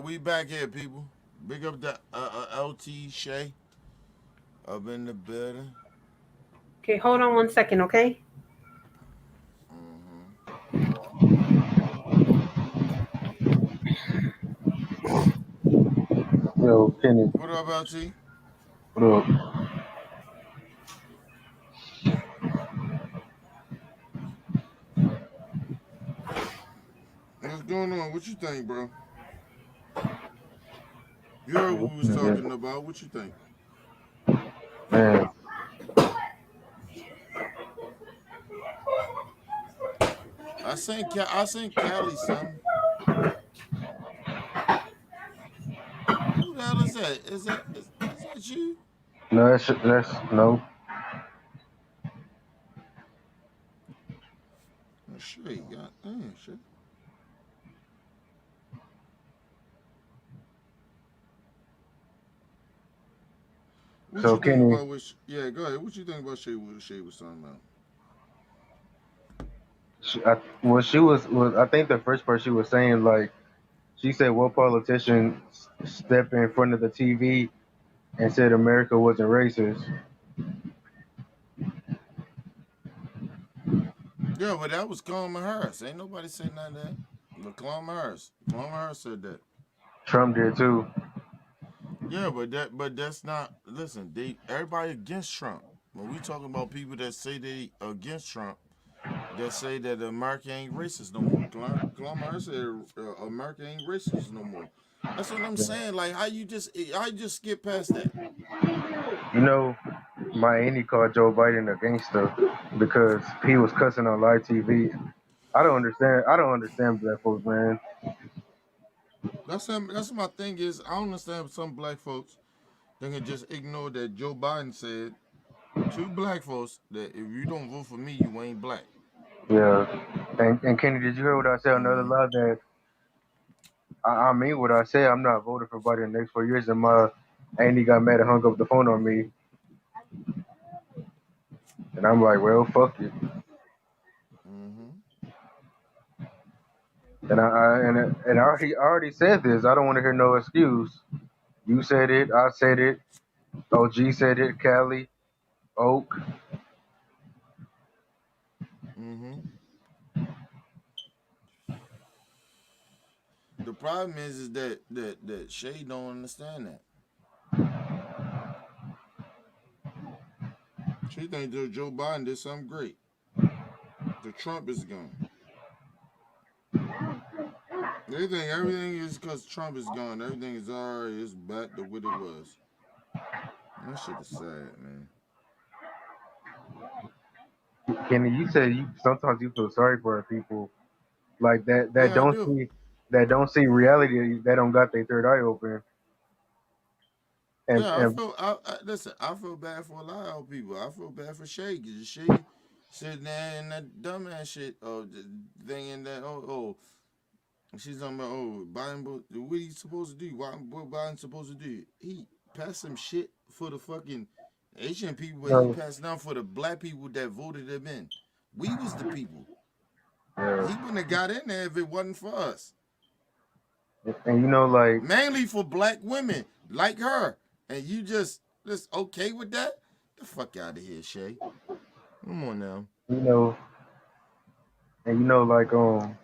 We back here, people. Big up the LT Shay up in the building. Okay, hold on 1 second, okay? hmm Yo, Kenny, What up, LT? what up? What's going on? What you think, bro? You heard what we was Yeah, talking about. What you think? man, I sent Callie something. Who the hell is that? Is that you? no, that's no. Oh, Shay, God damn, Shay. What So you think Kenny, about what? Yeah, go ahead. What you think about Shay? What Shay was talking about? she was I think the first part she was saying like she said what politician stepped in front of the TV and said America wasn't racist. Yeah, but that was Kamala Harris. Ain't nobody say nothing of that. But Kamala Harris. Kamala Harris said that. Trump did too. Yeah, but that's not. Listen, they everybody against Trump. When we talking about people that say they against Trump, that say that America ain't racist no more. Kamala said America ain't racist no more. That's what I'm saying. Like how you just skip past that? You know, my auntie called Joe Biden a gangster because he was cussing on live TV. I don't understand. I don't understand black folks, man. That's my thing is I don't understand some black folks they can just ignore that Joe Biden said to black folks that if you don't vote for me, you ain't black. Yeah. And Kenny, did you hear what I said? Another Mm-hmm. lie that I mean what I say. I'm not voting for Biden the next 4 years, and my auntie got mad and hung up the phone on me. And I'm like, well, fuck it. Mm-hmm. And I already said this. I don't want to hear no excuse. You said it. I said it. OG said it. Cali, Oak. Mm-hmm. The problem is that Shay don't understand that. She think that Joe Biden did something great. The Trump is gone. They think everything is because Trump is gone. Everything is alright. It's back to what it was. That shit is sad, man. Kenny, you said you sometimes you feel sorry for people like that Yeah, I do. that don't see reality. That don't got their third eye open. And Yeah, I and feel. Listen. I feel bad for a lot of people. I feel bad for Shay because Shay sitting there in that dumbass shit. Thinking that she's talking about Biden. What he supposed to do? What Biden supposed to do? He passed some shit for the fucking Asian people, but he uh, passed down for the black people that voted him in. We was the people. yeah, He wouldn't have got in there if it wasn't for us. and you know like Mainly for black women like her. And you just okay with that? The fuck out of here, Shay. Come on now. you know and you know like a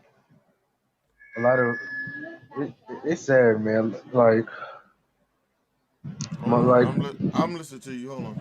lot of it's sad, man. Like Hold on. like I'm listening to you. Hold on.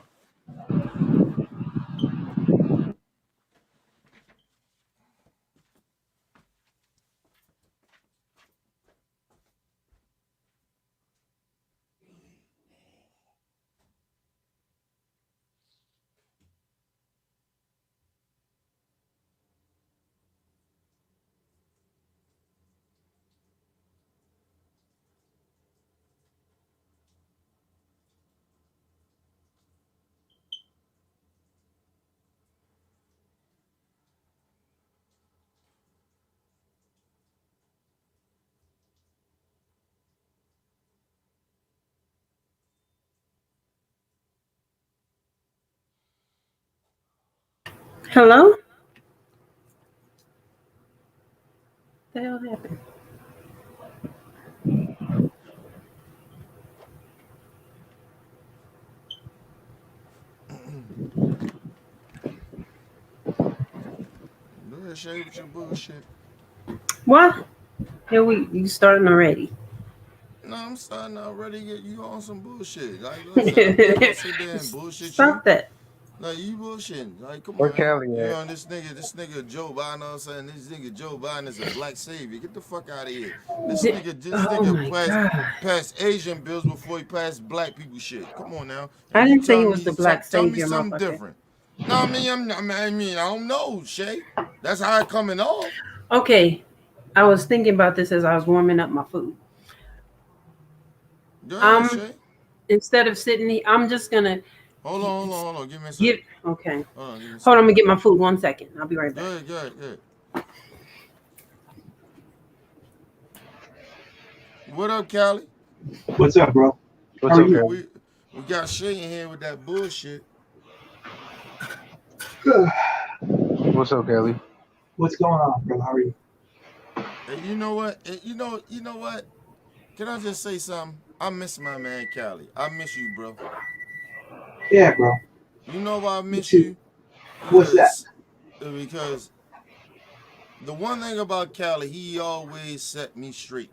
Hello? The hell happened? Shay, with your bullshit. What? Here you starting already. No, I'm starting to already get you on some bullshit. Like, listen, I'm not gonna sit there and bullshit you. Stop that. Like, you bullshitting. Like, come Where on, man. Callie You at? know, this nigga Joe Biden, all of a sudden, this nigga Joe Biden is a black savior. Get the fuck out of here. This Oh nigga my God. passed Asian bills before he passed black people shit. Come on now. I And you didn't say he was the black tell me savior, something motherfucker. different. No, I mean, I don't know, Shay. That's how it coming off. Okay. I was thinking about this as I was warming up my food. Go ahead, Um, Shay. instead of sitting here, I'm just gonna Hold on. Give me a give. second. Okay. Hold on, give me a Hold on, second. I'm gonna get my food. 1 second. I'll be right back. Go ahead. What up, Callie? What's up, bro? What's How are up, you? Callie? We got Shay in here with that bullshit. What's up, Callie? What's going on, bro? How are you? And you know what? You know what? Can I just say something? I miss my man Callie. I miss you, bro. Yeah, bro. You know why I Me miss too. you? What's that? Because the one thing about Callie, he always set me straight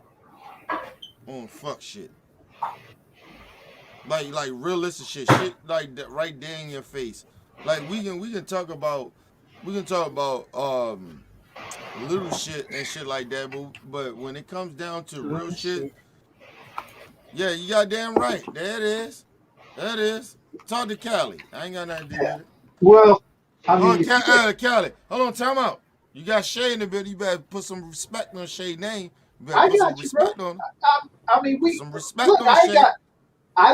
on fuck shit. Like realistic shit like that right there in your face. Like we can talk about little shit and shit like that, but when it comes down to Oh real shit, shit. yeah, you goddamn right. There it is. There it is. Talk to Callie. I ain't got nothing to do with it. Well, I Oh, mean, if you get, Callie. Hold on, time out. You got Shay in the bit. You better put some respect on Shay's name. You better I put some got you, bro. respect on him. I mean, Put we some respect look. on Shay. I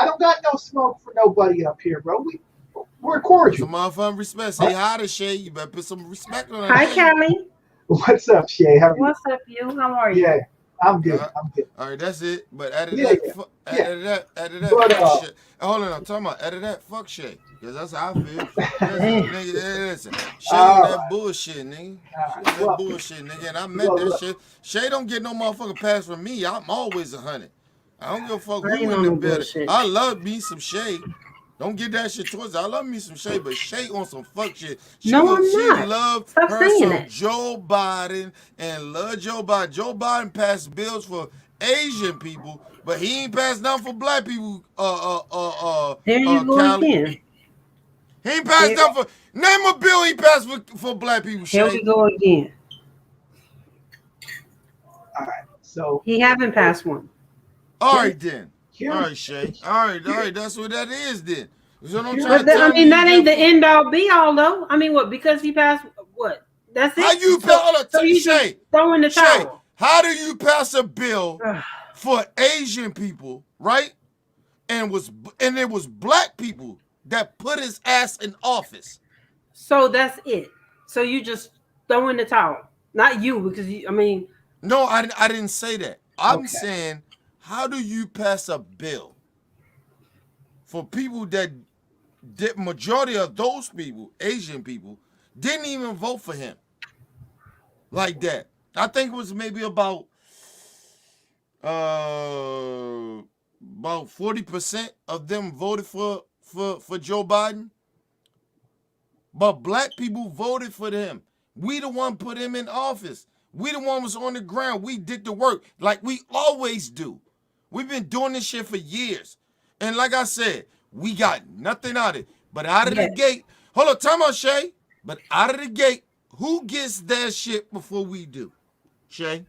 don't got no smoke for nobody up here, bro. We're Put some cordial. motherfucking respect. Say hi to Shay. You better put some respect on her Hi, name. Callie. What's up, Shay? How are you? What's up, you? How are Yeah, you? I'm good. Uh, I'm good. all right, that's it. But out of Yeah, that, yeah, yeah. out of that, But fuck shit. Hold on, I'm talking about out of that, fuck Shay. Cause that's how I feel. Listen, Hey, nigga, listen. Shay on all that right, bullshit, nigga. all She right. on that bullshit, nigga. And I meant Well, that look. shit. Shay don't get no motherfucking pass from me. I'm always 100. I don't give a fuck I who ain't in on the no building. bullshit. I love me some Shay. Don't get that shit towards. I love me some Shay, but Shay on some fuck shit. No, I'm She not. loved Stop her saying some that. Joe Biden and love Joe Biden. Joe Biden passed bills for Asian people, but he ain't passed none for black people. There you go Cali. again. He ain't passed There, none for. Name a bill he passed for black people. here we Shay. go again. All right. So He haven't passed one. All here, right then. All here's right, Shay. All right. That's what that is then. So don't try here's to But I tell me mean, you that ain't get the for. end all be all, though. I mean, what? Because he passed what? That's How it. you So, pass? you just Shay. throw in the Shay. towel. How do you pass a bill Ugh. for Asian people, right? And it was black people that put his ass in office. So that's it. So you just throw in the towel. Not you, because I mean, No, I didn't say that. I'm okay. saying, how do you pass a bill for people that did majority of those people, Asian people, didn't even vote for him like that? I think it was maybe uh about 40% of them voted for Joe Biden. But black people voted for them. We the one put him in office. We the one was on the ground. We did the work like we always do. We've been doing this shit for years. And like I said, we got nothing out of it. But out of the yes, gate, hold on, time out, Shay. But out of the gate, who gets that shit before we do? Shay?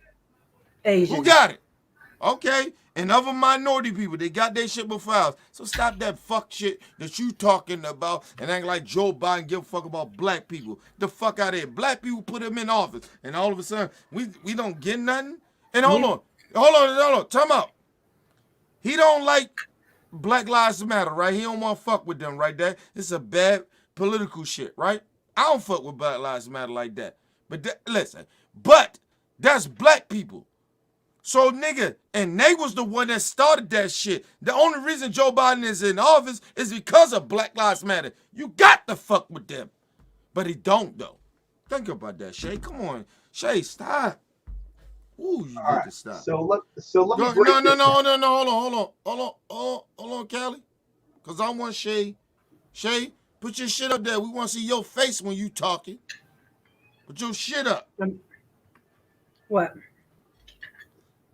Who Asians. got it? Okay, and other minority people, they got their shit before ours. So stop that fuck shit that you talking about and act like Joe Biden give a fuck about black people. The fuck out of here. Black people put him in office, and all of a sudden we don't get nothing. And We hold on, time out. He don't like Black Lives Matter, right? He don't want to fuck with them, right? There, it's a bad political shit, right? I don't fuck with Black Lives Matter like that. But listen, but that's black people. So nigga, and they was the one that started that shit. The only reason Joe Biden is in office is because of Black Lives Matter. You got to fuck with them. But he don't though. Think about that, Shay. Come on. Shay, stop. Ooh, you All need right. to stop. So let me No, break no, no, this down. no, no, no, hold on, Callie. Cause I want Shay. Shay, put your shit up there. We want to see your face when you talking. Put your shit up. Um, what?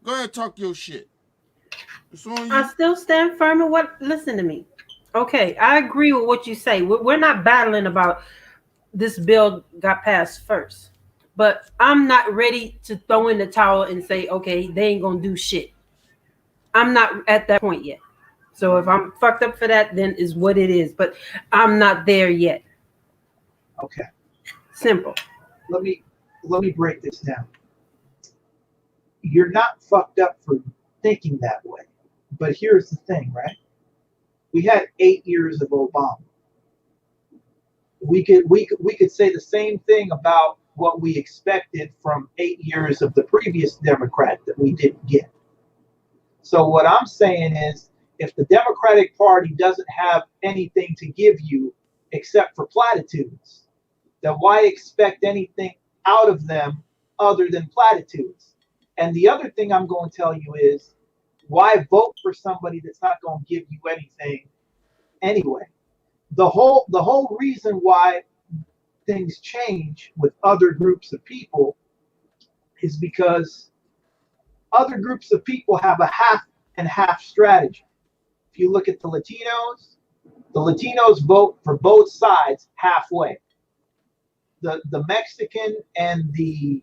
Go ahead, talk your shit. It's on I you. still stand firm in what. Listen to me. Okay, I agree with what you say. We're not battling about this bill got passed first, but I'm not ready to throw in the towel and say, okay, they ain't gonna do shit. I'm not at that point yet. So if I'm fucked up for that, then is what it is. But I'm not there yet. Okay, Simple. let me let me break this down. You're not fucked up for thinking that way. But here's the thing, right? We had 8 years of Obama. We could say the same thing about what we expected from 8 years of the previous Democrat that we didn't get. So what I'm saying is, if the Democratic Party doesn't have anything to give you except for platitudes, then why expect anything out of them other than platitudes? And the other thing I'm going to tell you is, why vote for somebody that's not going to give you anything anyway? The whole reason why things change with other groups of people is because other groups of people have a half and half strategy. If you look at the Latinos vote for both sides halfway. The Mexican and the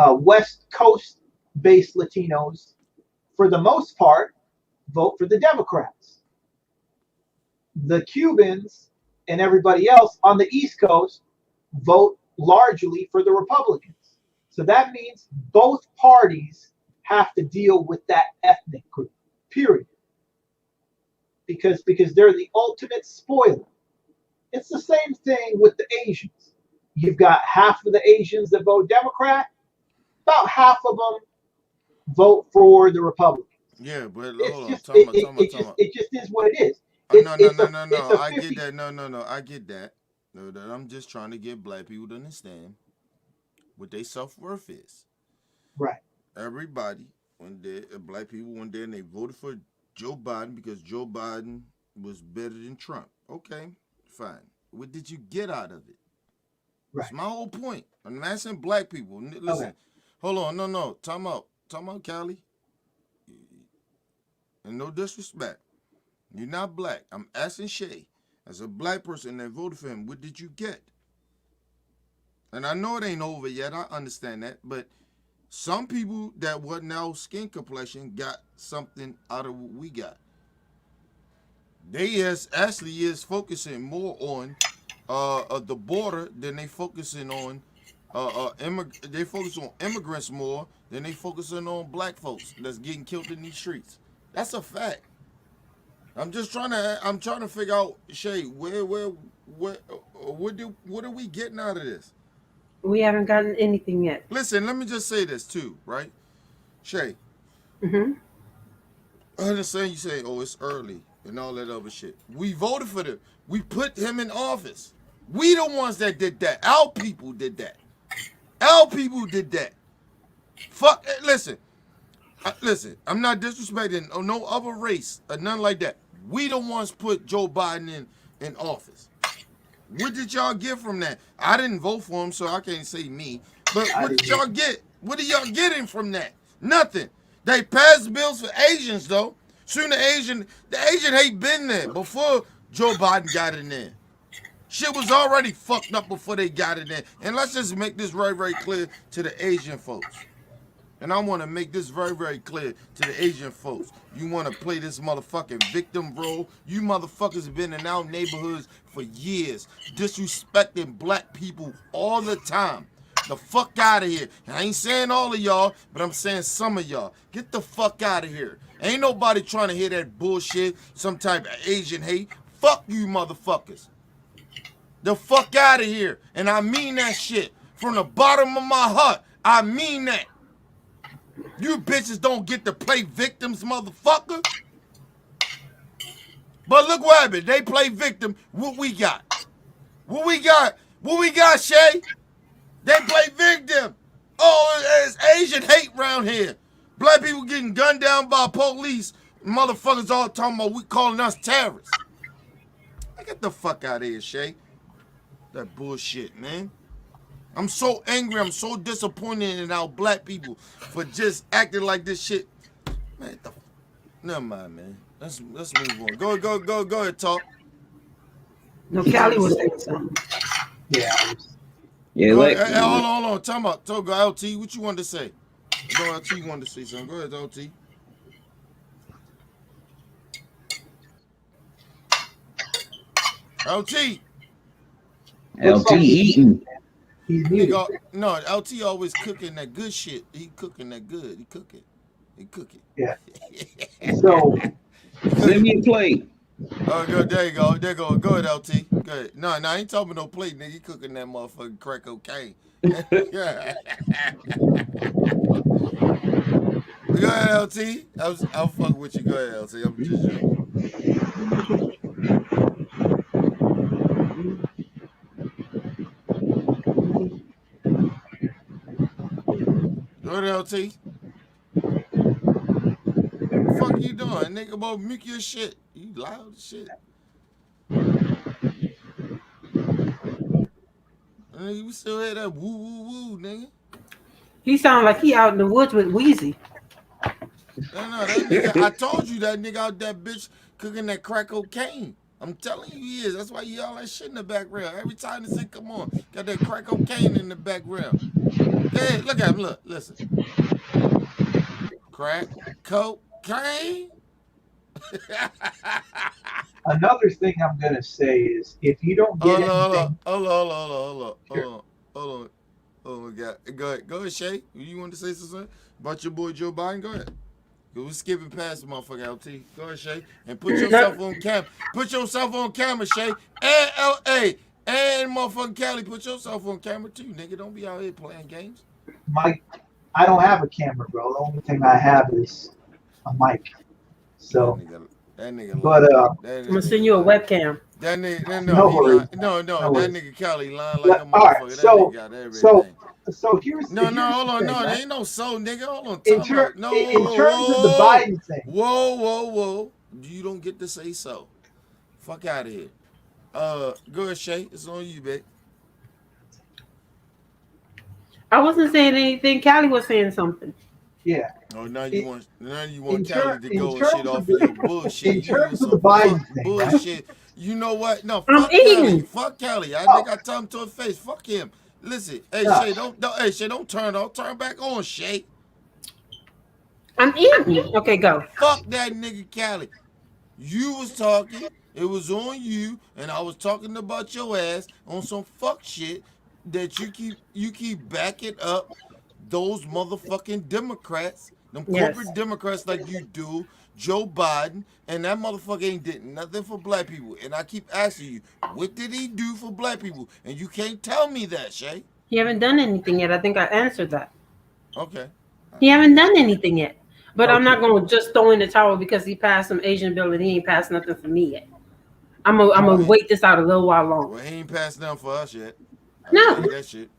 West Coast based Latinos, for the most part, vote for the Democrats. The Cubans and everybody else on the East Coast vote largely for the Republicans. So that means both parties have to deal with that ethnic group, period. Because they're the ultimate spoiler. It's the same thing with the Asians. You've got half of the Asians that vote Democrat, about half of them vote for the Republicans. Yeah, but It's hold on. just Talking about, talking about, talking about. it just is what it is. No, no, no, no, It's no. a I get 50. that. No, no, no. I get that. No, that I'm just trying to get black people to understand what their self worth is. Right. Everybody, black people, one day, and they voted for Joe Biden because Joe Biden was better than Trump. Okay, fine. What did you get out of it? That's Right. my whole point. I'm asking black people. Okay. Listen, hold on. No, no. Time out, Callie. And no disrespect. You're not black. I'm asking Shay, as a black person that voted for him, what did you get? And I know it ain't over yet. I understand that. But some people that were now skin complexion got something out of what we got. They actually is focusing more on the border than they focusing on they focus on immigrants more than they focusing on black folks that's getting killed in these streets. That's a fact. I'm trying to figure out, Shay, what are we getting out of this? We haven't gotten anything yet. Listen, let me just say this too, right? Shay, Hmm. I understand you say, oh, it's early and all that other shit. We voted for them. We put him in office. We the ones that did that. Our people did that. Our people did that. Fuck, listen, listen, I'm not disrespecting no other race or nothing like that. We the ones put Joe Biden in office. What did y'all get from that? I didn't vote for him, so I can't say me. But I what didn't did y'all either. get? What are y'all getting from that? Nothing. They passed bills for Asians though. Soon the Asian hate been there before Joe Biden got in there. Shit was already fucked up before they got in there. And let's just make this very, very clear to the Asian folks. And I want to make this very, very clear to the Asian folks. You want to play this motherfucking victim role? You motherfuckers have been in our neighborhoods for years, disrespecting black people all the time. The fuck out of here. I ain't saying all of y'all, but I'm saying some of y'all. Get the fuck out of here. Ain't nobody trying to hear that bullshit, some type of Asian hate. Fuck you motherfuckers. The fuck out of here. And I mean that shit. From the bottom of my heart. I mean that. You bitches don't get to play victims, motherfucker. But look what happened. They play victim. What we got? What we got? What we got, Shay? They play victim. Oh, it's Asian hate around here. Black people getting gunned down by police. Motherfuckers all talking about we calling us terrorists. Get the fuck out of here, Shay. That bullshit, man. I'm so angry. I'm so disappointed in our black people for just acting like this shit. Man, never mind, man. Let's move on. Go ahead, talk. No, What you want Callie to was say? saying something. Yeah. Yeah, Go ahead. like Hey, hold on. Time out. Talk, LT. What you wanted to say? No, LT wanted to say something. Go ahead, LT. LT. Looks LT like eating. he's muted. Nigga, no, LT always cooking that good shit. He cooking that good. He cook it. He cook Yeah. it. So He cook Send it. me a plate. Oh, go there you go. There go. Go ahead, LT. Go ahead. No, I ain't talking no plate, nigga. He cooking that motherfucking crack cocaine. Yeah. Go ahead, LT. I'll fuck with you. Go ahead, LT. I'm just joking. Go ahead, LT. Fuck you doing, nigga? Boy, mute your shit. You loud as shit. Nigga, we still hear that woo woo woo, nigga. He sounded like he out in the woods with Wheezy. No, that nigga. I told you that nigga out that bitch cooking that crack cocaine. I'm telling you, he is. That's why you all that shit in the background. Every time the shit come on, got that crack cocaine in the background. Hey, look at him. Look, listen. Crack cocaine. another thing I'm gonna say is if you don't get Hold on, anything, hold on, hold on, hold on, hold on, sure. hold on, hold on. Oh my God. Go ahead, Shay. You want to say something about your boy Joe Biden? Go ahead. We're skipping past the motherfucker LT. Go ahead, Shay. And put yourself on camera. Put yourself on camera, Shay. And LA. And motherfucking Cali. Put yourself on camera too, nigga. Don't be out here playing games. Mike, I don't have a camera, bro. The only thing I have is a mic. That So, nigga. That nigga but lying. That I'm gonna nigga send you a lying. webcam. That nigga, no, no he lying. worries, No, no that worries. nigga Cali lying like a But, all right, motherfucker. That nigga got so, everything. so No, here's hold the on. thing, No, there right? ain't no soul, nigga. Hold on. In Time ter- out. No, in terms of the Biden thing, whoa. You don't get to say so. Fuck out of here. Go ahead, Shay. It's on you, babe. I wasn't saying anything. Callie was saying something. yeah. Oh, now you In, want Cali to in go and shit terms of off of your the bullshit. in You terms of the some Biden fuck thing, right? bullshit. You know what? No, I'm fuck Cali. eating. Fuck Cali. I Oh, think I tell him to his face. Fuck him. Listen, hey no. Shay, hey Shay, don't turn off. Turn back on, Shay. I'm eating. Okay, go. Fuck that nigga Cali. You was talking, it was on you, and I was talking about your ass on some fuck shit that you keep backing up those motherfucking Democrats, them Yes. corporate Democrats like you do, Joe Biden, and that motherfucker ain't did nothing for black people. And I keep asking you, what did he do for black people? And you can't tell me that, Shay. He haven't done anything yet. I think I answered that. Okay. He haven't done anything yet. But I'm Okay. not gonna just throw in the towel because he passed some Asian bill and he ain't passed nothing for me yet. I'm gonna Well, he, wait this out a little while longer. well, he ain't passed down for us yet. I'll tell No. you that shit.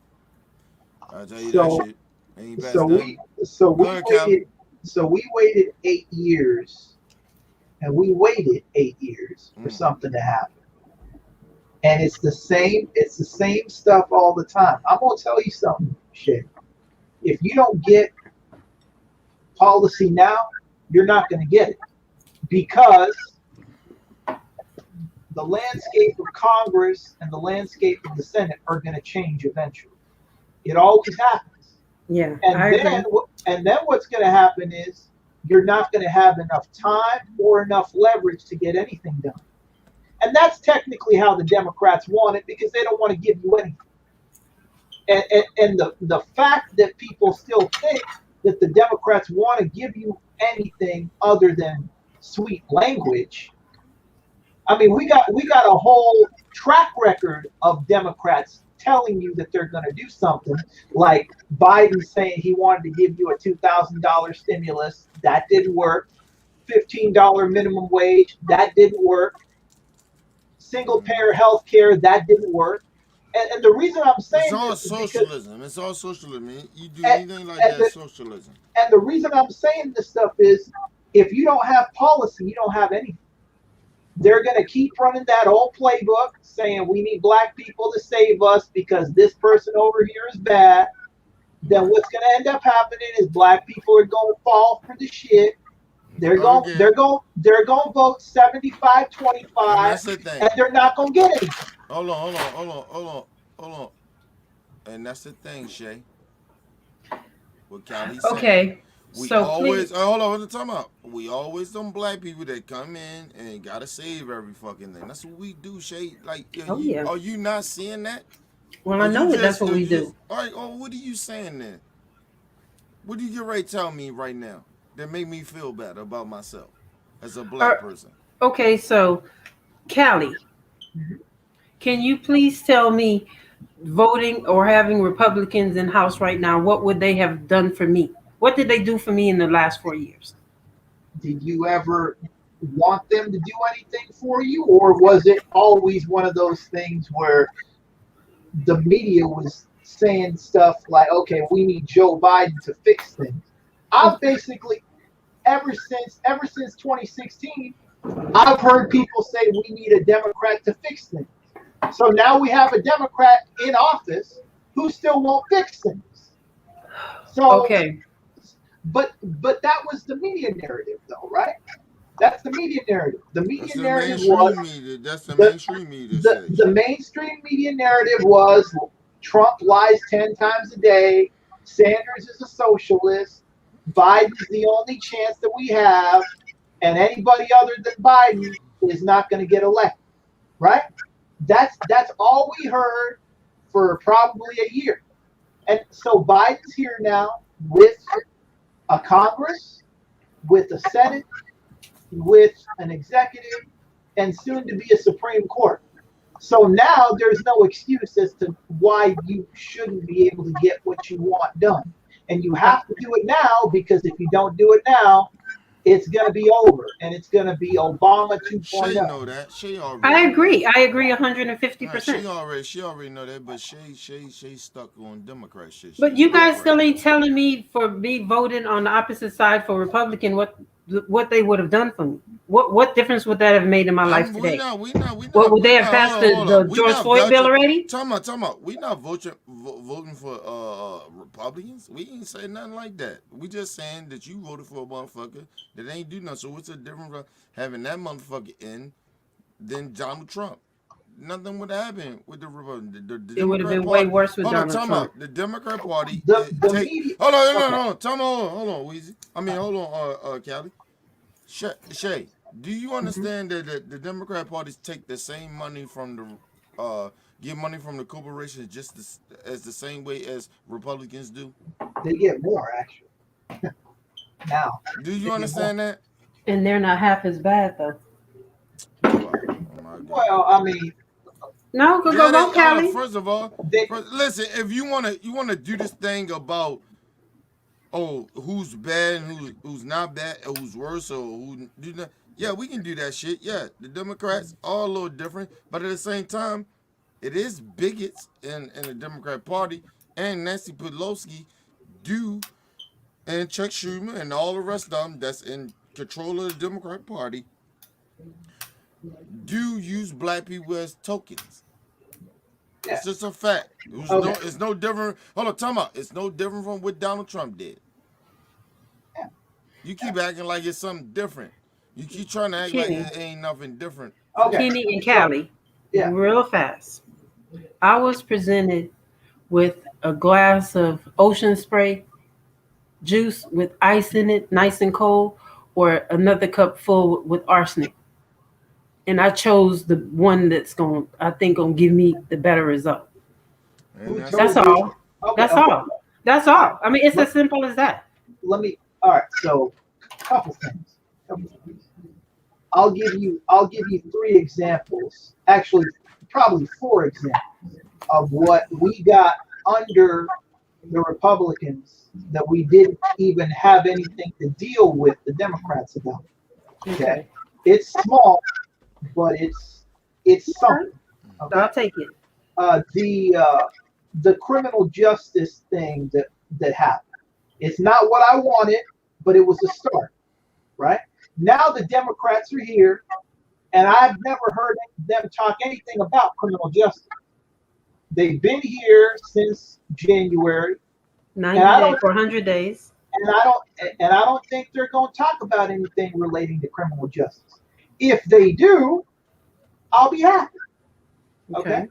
I'll tell you that So shit. He ain't so passed down. we so Go we ahead, Cal. waited so we waited 8 years, and we waited 8 years for Mm. something to happen. And it's the same stuff all the time. I'm gonna tell you something, shit. If you don't get policy now, you're not gonna get it because the landscape of Congress and the landscape of the Senate are gonna change eventually. It always happens. Yeah, And I then agree. and then what's gonna happen is you're not gonna have enough time or enough leverage to get anything done. And that's technically how the Democrats want it because they don't want to give you anything. And the fact that people still think that the Democrats want to give you anything other than sweet language. I mean, we got a whole track record of Democrats telling you that they're going to do something, like Biden saying he wanted to give you a $2,000 stimulus. That didn't work. $15 minimum wage. That didn't work. Single Mm. payer health care. That didn't work. And the reason I'm It's saying all this is because socialism. It's all socialism. You do and, anything like and that, the socialism. and the reason I'm saying this stuff is if you don't have policy, you don't have anything. They're going to keep running that old playbook saying we need black people to save us because this person over here is bad. Then what's going to end up happening is black people are going to fall for the shit. They're going Okay. they're going they're going to vote 75 And 25 that's the thing. and they're not going to get anything. Hold on. And that's the thing, Shay. What Callie's saying. Okay. We So please. always hold on, what you talking about? We always them black people that come in and gotta save every fucking thing. That's what we do, Shay. Like, Oh yeah. are you not seeing that? Well, Or I you know it. That's just, what or we you do. just, all right? Oh, what are you saying then? What do you get ready to tell me right now that make me feel better about myself as a black person? Okay. So, Callie, can you please tell me, voting or having Republicans in House right now, what would they have done for me? What did they do for me in the last 4 years? Did you ever want them to do anything for you, or was it always one of those things where the media was saying stuff like, okay, we need Joe Biden to fix things? I've basically ever since 2016, I've heard people say we need a Democrat to fix things. So now we have a Democrat in office who still won't fix things. So, Okay. but that was the media narrative, though, right? That's the media narrative. The That's media the narrative was mainstream media. That's the the mainstream media, the, Shay. the mainstream media narrative was Trump lies 10 times a day, Sanders is a socialist, Biden's the only chance that we have, and anybody other than Biden is not going to get elected, right? That's all we heard for probably a year. And so Biden's here now with a Congress, with a Senate, with an executive, and soon to be a Supreme Court. So now there's no excuse as to why you shouldn't be able to get what you want done. And you have to do it now, because if you don't do it now, it's going to be over, and it's going to be Obama Shay 2.0. know that. Shay I already know that. agree. I agree Nah, 150%. she already know that. But Shay stuck on Democrat shit. But She you stuck guys right still now. ain't telling me, for me voting on the opposite side for Republican, what they would have done for me. What difference would that have made in my life We today? not, we not, we What not, would we they have not. passed Hold the on. We George not Floyd bill voting. already? Talking about. We not voting for Republicans. We ain't saying nothing like that. We just saying that you voted for a motherfucker that ain't do nothing. So what's the difference from having that motherfucker in than Donald Trump? Nothing would happen with the Republican. The It would have Democrat been way Party. worse with Hold on, Donald talking Trump. about the Democrat Party. The Take. media. Hold on, Okay. no. Tell me, hold on, Weezy. I mean, hold on, Callie. Shay, do you Mhm. understand that the Democrat parties take the same money from get money from the corporations just as the same way as Republicans do? They get more, actually. Now, Do you they get more. understand that? And they're not half as bad though. Wow, oh my God. Well, I mean, No, Yeah, go, they hold on. Callie. First of all, they, listen. If you wanna do this thing about who's bad and who's not bad, or who's worse, or who do not. Yeah, we can do that shit. Yeah, the Democrats are a little different, but at the same time, it is bigots in the Democrat Party, and Nancy Pelosi do, and Chuck Schumer and all the rest of them that's in control of the Democrat Party do use black people as tokens. yeah, It's just a fact. okay, It's no different. Hold on, time out. It's no different from what Donald Trump did. yeah, You keep acting like it's something different. You keep trying to act like Kenny, it ain't nothing different from okay. that. Kenny and So, Callie, yeah, real fast. I was presented with a glass of ocean spray juice with ice in it, nice and cold, or another cup full with arsenic. And I chose the one that's I think gonna give me the better result. And who that's That's told it. you? all. Okay, That's okay. all. That's All right. all. I mean, it's Let, as simple as that. let me. All right. So, couple things. Couple things. I'll give you three examples. Actually, probably four examples of what we got under the Republicans that we didn't even have anything to deal with the Democrats about. Okay, Okay. it's small, but it's Okay. something. Okay, I'll take it. the criminal justice thing that happened. It's not what I wanted, but it was a start. Right now, the Democrats are here, and I've never heard them talk anything about criminal justice. They've been here since January, and 90 I days don't for 100 days. and I don't think they're going to talk about anything relating to criminal justice. If they do, I'll be happy. Okay,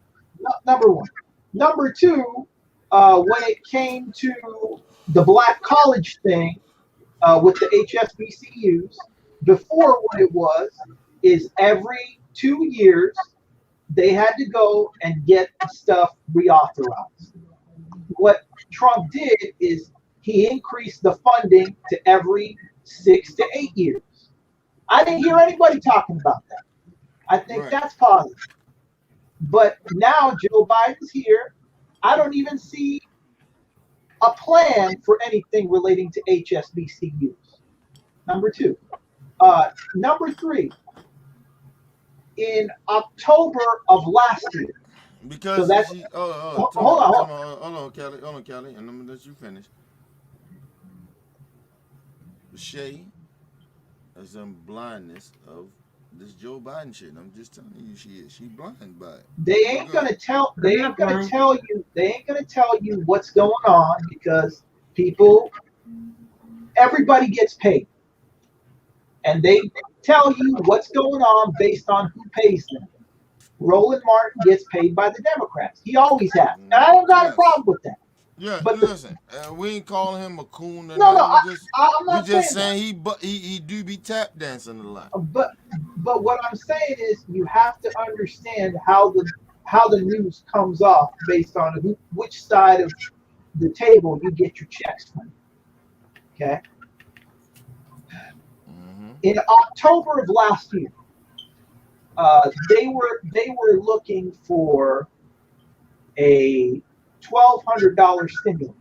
number one. Number two, when it came to the black college thing with the HSBCUs, before what it was is every 2 years they had to go and get stuff reauthorized. What Trump did is he increased the funding to every 6 to 8 years. I didn't hear anybody talking about that. I think Right. that's positive. But now Joe Biden's here. I don't even see a plan for anything relating to HSBCUs. Number two. Number three, in October of last year. So Because that's she, hold on, hold hold on, Kelly, and I'm gonna let you finish. Shay has some blindness of this Joe Biden shit. I'm just telling you, she blind by it. They But ain't go ahead. gonna tell. I'm They not ain't gonna blind. tell you. They ain't gonna tell you what's going on because people, everybody gets paid, and they tell you what's going on based on who pays them. Roland Martin gets paid by the Democrats. He always has, and I don't got a Yes. problem with that. Yeah, But listen, we ain't calling him a coon or no, nothing. I'm We not just saying that. saying he do be tap dancing a lot. But what I'm saying is you have to understand how the news comes off based on which side of the table you get your checks from. Okay. Mm-hmm. In October of last year, they were looking for a $1,200 stimulus.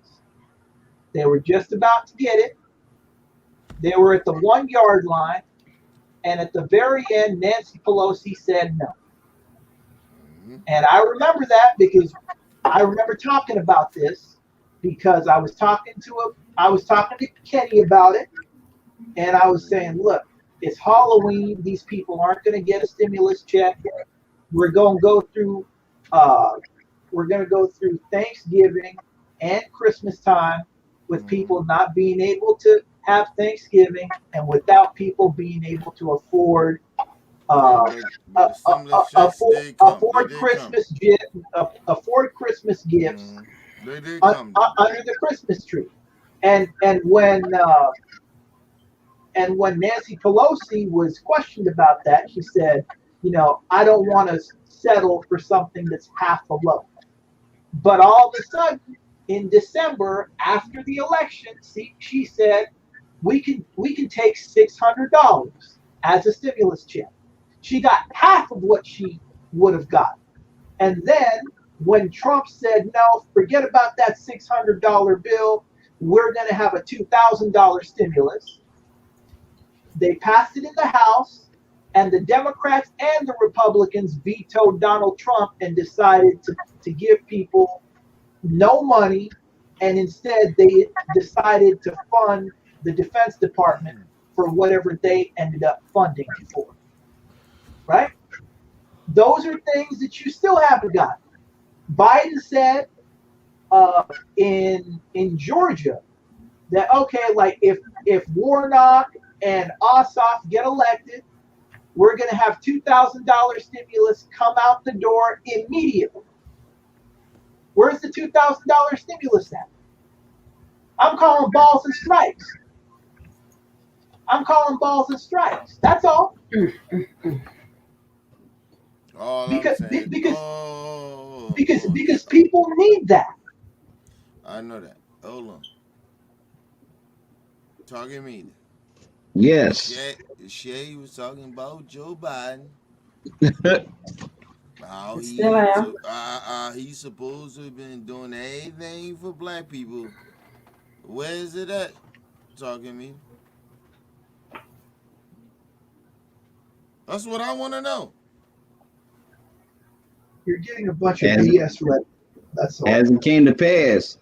They were just about to get it. They were at the 1 yard line, and at the very end, Nancy Pelosi said no. Mm-hmm. And I remember that because I remember talking about this because I was talking to Kenny about it, and I was saying, look, it's Halloween. These people aren't going to get a stimulus check. We're going to go through uh, we're going to go through Thanksgiving and Christmas time with Mm-hmm. people not being able to have Thanksgiving and without people being able to afford Yeah, uh, but the stimulus checks afford, did come. They afford did come. Christmas afford Christmas gifts Mm-hmm. They did come though. under the Christmas tree. And when Nancy Pelosi was questioned about that, she said, I don't want to settle for something that's half a loaf. But all of a sudden, in December, after the election, she said, we can take $600 as a stimulus check. She got half of what she would have got. And then when Trump said, no, forget about that $600 bill, we're going to have a $2,000 stimulus, they passed it in the House, and the Democrats and the Republicans vetoed Donald Trump and decided to give people no money, and instead they decided to fund the Defense Department for whatever they ended up funding it for. Right? Those are things that you still haven't got. Biden said in Georgia that okay, like if Warnock and Ossoff get elected, we're going to have $2,000 stimulus come out the door immediately. Where's the $2,000 stimulus at? I'm calling balls and strikes. I'm calling balls and strikes. That's all. All I'm Because saying, because because oh, because people need that. I know that. Hold on, talking me. Yes. Shay, Shay was talking about Joe Biden. How Still am. he's supposed to have been doing anything for black people. Where is it at? Talking me. That's what I want to know. You're getting a bunch of as BS ready. That's all. as it came to pass.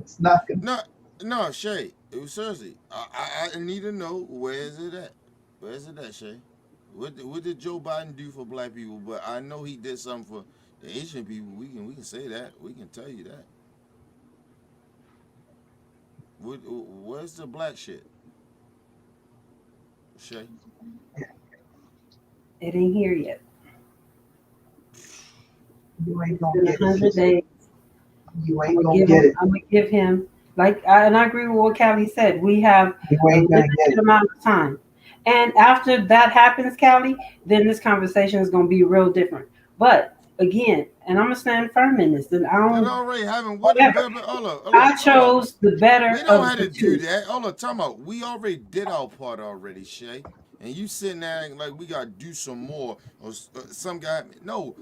It's not gonna. No, no, Shay. It was seriously. I need to know where is it at. Where is it at, Shay? What did Joe Biden do for black people? But I know he did something for the Asian people. We can say that. We can tell you that. Where's the black shit, Shay? It ain't here yet. You ain't It's gonna been get it, 100 sister. days. You I'm ain't gonna gonna give get him. it. I'm gonna give him. And I agree with what Callie said. We have You a ain't gonna get limited it. amount of time, and after that happens, Callie, then this conversation is gonna be real different. But again, and I'm gonna stand firm in this. And I That don't. already happened. What the Whatever. baby? Hold up, hold I up, hold up. chose the better We don't of have the to do two. that. Hold up, talking about. We already did our part already, Shay. And you sitting there acting like we gotta do some more, or some guy. No,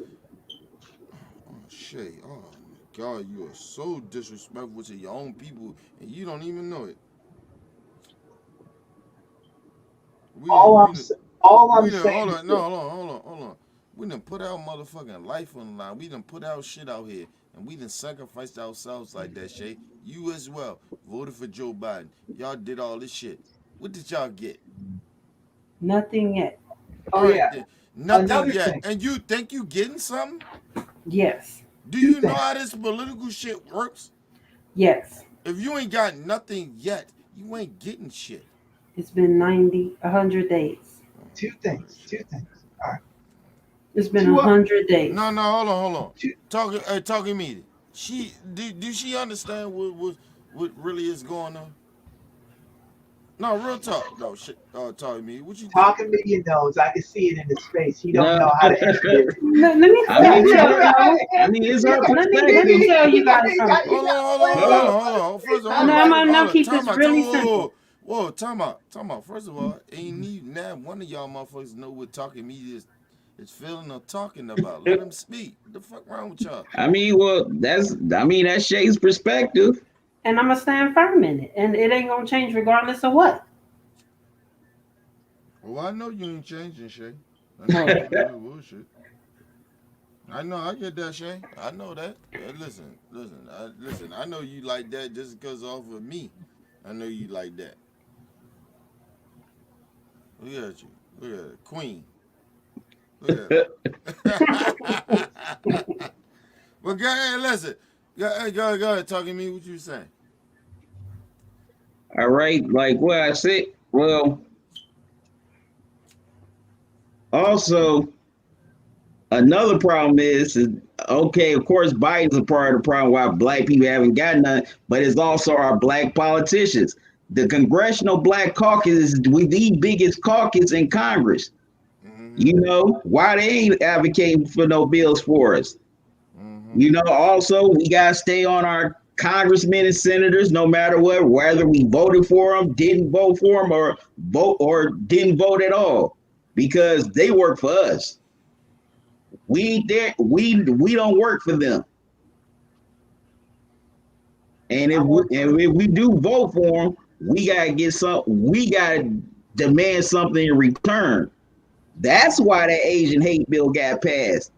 oh, Shay. Oh my God, you are so disrespectful to your own people, and you don't even know it. We done, All we I'm done, sa- all I'm we done. saying Hold is on, no, this. hold on. We done put our motherfucking life on the line. We done put our shit out here, and we done sacrificed ourselves like that, Shay. You as well voted for Joe Biden. Y'all did all this shit. What did y'all get? Nothing yet. Oh All right, yeah. then. Nothing Another yet. thing. And you think you getting something? Yes. Do Two you know things. how this political shit works? Yes. If you ain't got nothing yet, you ain't getting shit. It's been 90, 100 days. Oh, Two all right, things. shit. Two things. All right. It's been Two. a hundred days. No, hold on. Two. Talking me. She do she understand what really is going on? No, real talk. No, shit. Talking me. What you think? Talking to your nose. I can see it in his face. He don't No, know how to answer it. Let me I let mean me it's tell her. you know. I mean it's her Let me perspective. tell you guys something. Hold on, hold on, hold Uh, on, hold on. First of all, And hold on, I'm first, gonna hold now on. keep Time this out, time, really whoa, simple. time out. First of all, ain't need now one of y'all motherfuckers know what talking media is feeling or talking about. Let him speak. What the fuck wrong with y'all? I mean, well, that's Shay's perspective. And I'm gonna stand firm in it. And it ain't gonna change regardless of what. Well, I know you ain't changing, Shay. I know you No. believe in bullshit. I know, I get that, Shay. I know that. Listen. I know you like that just because off of me. I know you like that. Look at you. Look at it. Queen. Look at her. Well, go ahead, listen. Go ahead, talking to me. What you saying? All right, like what I said. Well, also another problem is okay. Of course, Biden's a part of the problem why black people haven't gotten none, but it's also our black politicians. The Congressional Black Caucus is the biggest caucus in Congress. Mm-hmm. You know why they ain't advocating for no bills for us. Mm-hmm. You know, also we gotta stay on our congressmen and senators, no matter what, whether we voted for them, didn't vote for them, or didn't vote at all, because they work for us. We there, we don't work for them, and I work for if we do vote for them, we gotta get some. We gotta demand something in return. That's why that Asian hate bill got passed,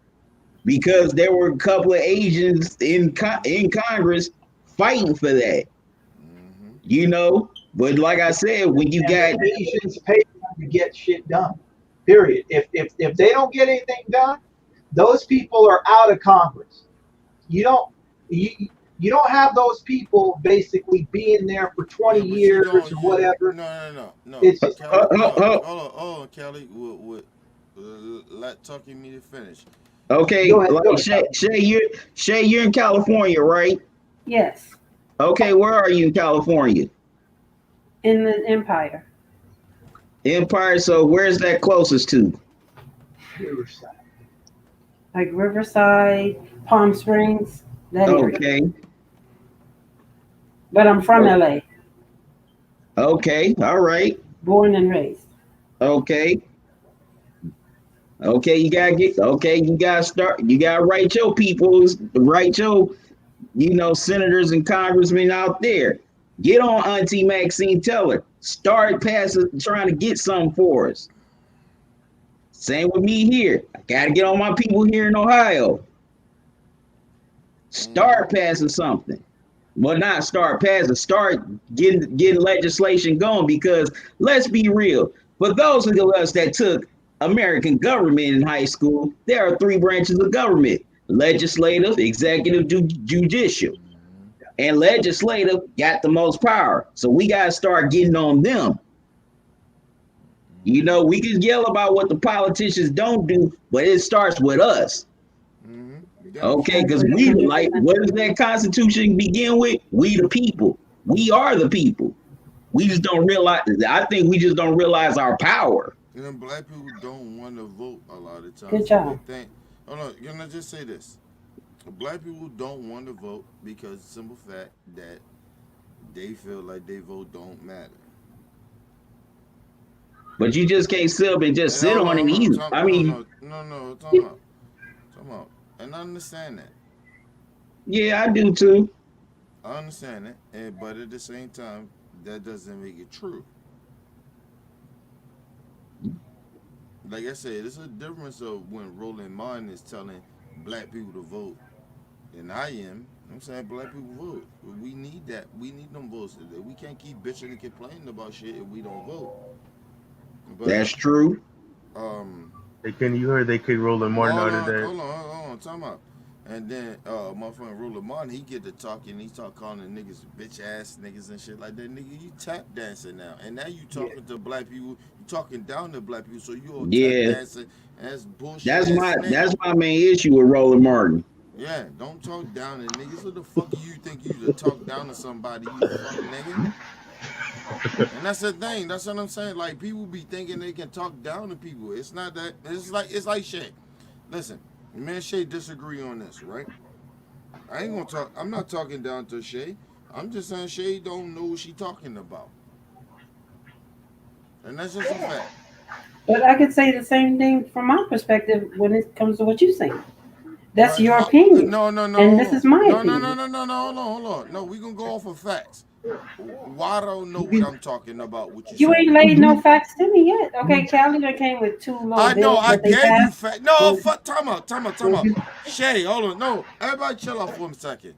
because there were a couple of Asians in Congress fighting for that. Mm-hmm. You know, but like I said, when you and the got Asians pay them to get shit done. Period. If they don't get anything done, those people are out of Congress. You don't you you don't have those people basically being there for Yeah, 20 but you years don't. or You whatever. no. It's just uh, Kelly, uh, no. uh, Hold on, Kelly. Let talking me to finish. okay, go ahead, like go ahead. Shay, you're in California, right? Yes. Okay, where are you in California? In the empire. Empire. So where's that closest to? Riverside. Like Riverside, Palm Springs, that area. Okay, But I'm from LA. okay, all right, Born and raised. okay, okay. You gotta get okay. You gotta start. You gotta write your peoples, write your senators and congressmen out there. Get on Auntie Maxine Teller. Start passing, trying to get something for us. Same with me here. I got to get on my people here in Ohio. Mm-hmm. Start passing something. Well, not start passing. Start getting legislation going, because let's be real. For those of us that took American government in high school, there are three branches of government: legislative, executive, judicial. Mm-hmm. And legislative got the most power. So we got to start getting on them. You Mm-hmm. know, we can yell about what the politicians don't do, but it starts with us. Mm-hmm. Damn I Okay, sure. because agree we like, 100%. what does that Constitution begin with? We the people. We are the people. We just don't realize. I think we just don't realize our power. And then black people don't want to vote a lot of Good times, so they job. think. Oh no, you know, just say this: black people don't want to vote because the simple fact that they feel like their vote don't matter. But you just can't sit up and just And sit on it hold on, either. I mean, time out. And I understand that. yeah, I do too. I understand it, and but at the same time, that doesn't make it true. Like I said, there's a difference of when Roland Martin is telling black people to vote, and I am. I'm saying black people vote. We need that. We need them votes. We can't keep bitching and complaining about shit if we don't vote. But That's true. um, You heard they kicked Roland Martin hold out of on, that. time out. And then my friend Roland Martin, he get to talking, he start calling the niggas bitch ass niggas and shit like that. Nigga, you tap dancing now. And now you Yeah. talking to black people, you talking down to black people, so you all tap Yeah, dancing as bullshit ass nigga. that's my main issue with Roland Martin. Yeah, don't talk down to niggas. Who the fuck you think you to talk down to somebody, you fuck nigga? And that's the thing. That's what I'm saying. Like people be thinking they can talk down to people. It's not that. It's like shit. Listen, me and Shay disagree on this, right? I ain't gonna talk. I'm not talking down to Shay. I'm just saying Shay don't know what she talking about, and that's just a fact. But I could say the same thing from my perspective when it comes to what you're saying. That's Right? your opinion. No. And Hold this on. is my No. opinion. Hold on. No, we gonna go off of facts. Why don't know what You I'm talking about? What you You saying? ain't laid no facts to me yet. Okay, Cali done came with two little I know. bills I that they gave you passed. fact. No, well, fuck. Time well, out. you, Shay, hold on. No, everybody chill out for a second.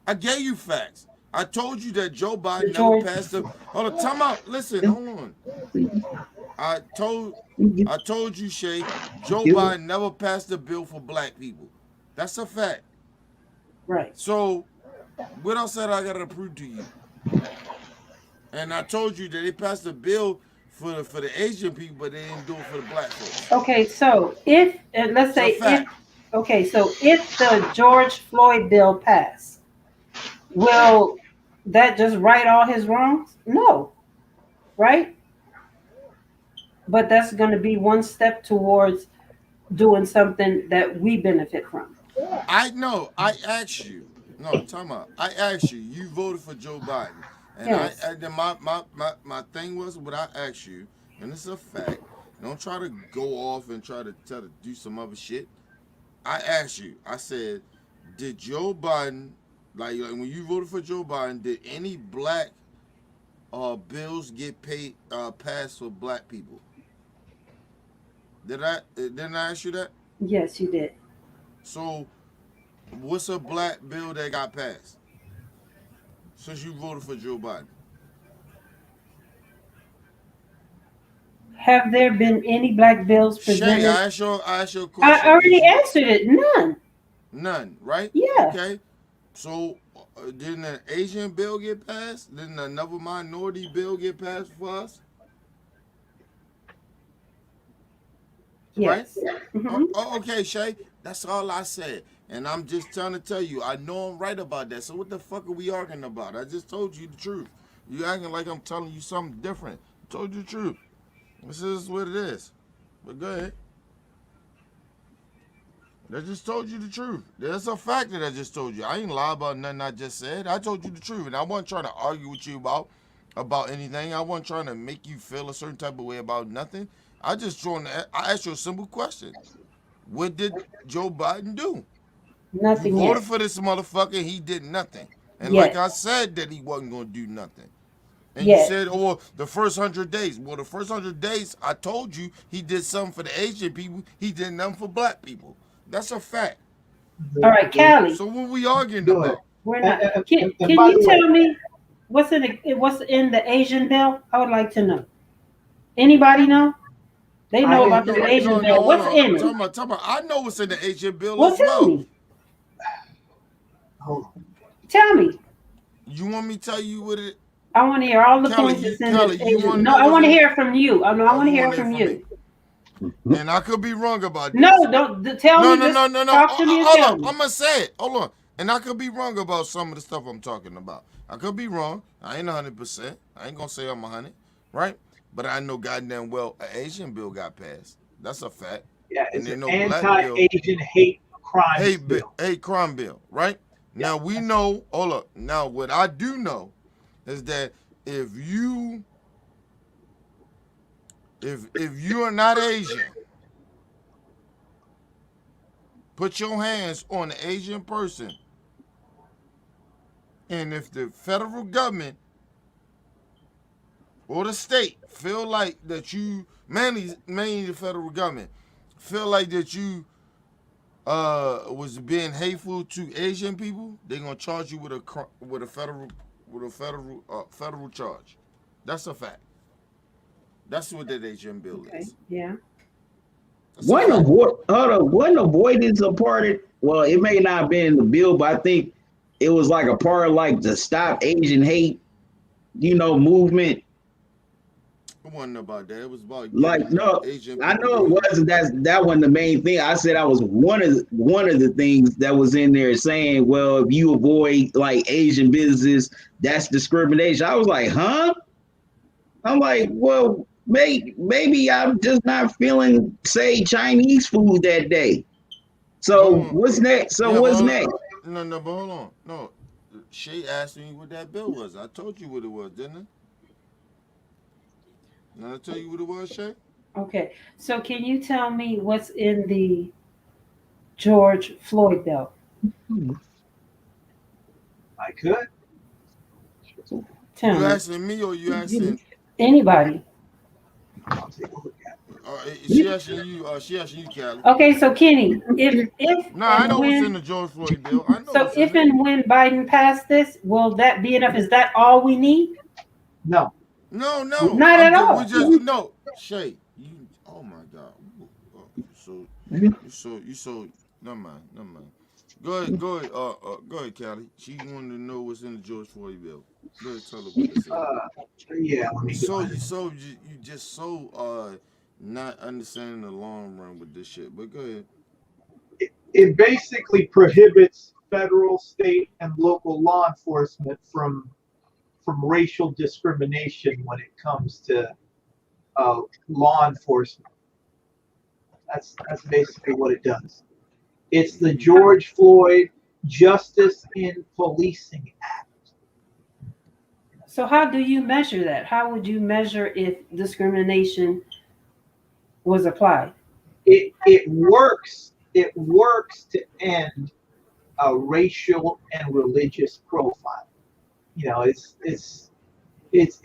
I gave you facts. I told you that Joe The Biden never George, passed the. Hold on. Time out. Listen. Hold on. I told I told you, Shay, Joe Biden never passed a bill for black people. That's a fact. right. So what else that I gotta prove to you? And I told you that they passed a bill for the Asian people, but they didn't do it for the black folks. Okay, so if, let's It's a say if, fact. okay, so if the George Floyd bill passed, will that just right all his wrongs? No, right? But that's going to be one step towards doing something that we benefit from. I know. I asked you. No, time out. I asked you. You voted for Joe Biden, and Yes. then my thing was what I asked you, and it's a fact. Don't try to go off and try to do some other shit. I asked you. I said, did Joe Biden like when you voted for Joe Biden? Did any black bills get paid passed for black people? Didn't I ask you that? Yes, you did. So what's a black bill that got passed since you voted for Joe Biden? Have there been any black bills Shay, presented? I asked you a I question. Did already you answered it. None. none? Right? Yeah. Okay. So didn't an Asian bill get passed? Didn't another minority bill get passed for us? Right? Yes. Hmm. Okay, Shay. That's all I said. And I'm just trying to tell you, I know I'm right about that. So what the fuck are we arguing about? I just told you the truth. You acting like I'm telling you something different. I told you the truth. This is what it is. But go ahead. I just told you the truth. That's a fact that I just told you. I ain't lie about nothing I just said. I told you the truth, and I wasn't trying to argue with you about anything. I wasn't trying to make you feel a certain type of way about nothing. I just trying to. I asked you a simple question. What did Joe Biden do? You Nothing voted yet. for this motherfucker. He did nothing. And like Yet. I said, that he wasn't gonna do nothing. And you Yet. said, oh, the first 100 days. Well, the first 100 days, I told you he did something for the Asian people. He did nothing for black people. That's a fact. All right, Callie. So what we arguing good. about? We're And, not. and, Can and, and Can by you the way, tell me what's in the Asian bill? I would like to know. Anybody know They I know didn't about No, this say Asian no, bill. no. Hold What's on. in it? Talking about. I know what's in the Asian bill Well, as tell well. me. hold on. Tell me. You want me to tell you what it? I want to hear all the Kelly, points you that's in this want Asian. to No, know I what's want to in it? hear from you. Oh no, I Oh, want you to want hear to hear from from me? you. And I could be wrong about No, this. tell No, me. no, Just no, no, no. talk to me and Hold on. tell me. I'm gonna say it. Hold on. And I could be wrong about some of the stuff I'm talking about. I could be wrong. I ain't 100%. I ain't gonna say I'm 100, right? But I know goddamn well an Asian bill got passed. That's a fact. Yeah, And it's they an know black bill, anti-Asian hate crimes bill. hate crime bill, right? Yeah, Now we know. Hold up. Now what I do know is that if you if you are not Asian, put your hands on an Asian person, and if the federal government or the state feel like that you, mainly the federal government, feel like that you was being hateful to Asian people, they're gonna charge you with a federal charge. That's a fact. That's what that Asian bill Okay. is. Yeah. That's a Wasn't fact. wasn't avoidance a part of? Well, it may not have been in the bill, but I think it was like a part of like the Stop Asian Hate, movement. It wasn't about that. It was about Like, giving no, Asian I people know it their. wasn't. That wasn't the main thing. I said I was one of the things that was in there saying, well, if you avoid like Asian business, that's discrimination. I was like, huh? I'm like, well, maybe I'm just not feeling, say, Chinese food that day. So No, what's next? So yeah, what's but next? no, but hold on. No, Shay asked me what that bill was. I told you what it was, didn't I? Did I tell you what it was, Shay? Okay. So can you tell me what's in the George Floyd bill? I could. Tell You me. asking me or you asking? Anybody. I'll take a look at She asking you. She asking you, Callie. Okay, so Kenny, if Nah, I and know what's in when the George Floyd bill. I know so what's in if it. and when Biden passed this, will that be enough? Is that all we need? it. No, No, no. Not at We all. just no. Shay, you. Oh my God. So you so. Never mind. Never mind. Go ahead. Go ahead. Go ahead, Callie. She wanted to know what's in the George Floyd bill. Go ahead. Tell her what this is. uh, yeah, let me go ahead. You just so not understanding the long run with this shit. But go ahead. It basically prohibits federal, state, and local law enforcement from racial discrimination when it comes to law enforcement. That's basically what it does. It's the George Floyd Justice in Policing Act. So how do you measure that? How would you measure if discrimination was applied? It works to end a racial and religious profile. It's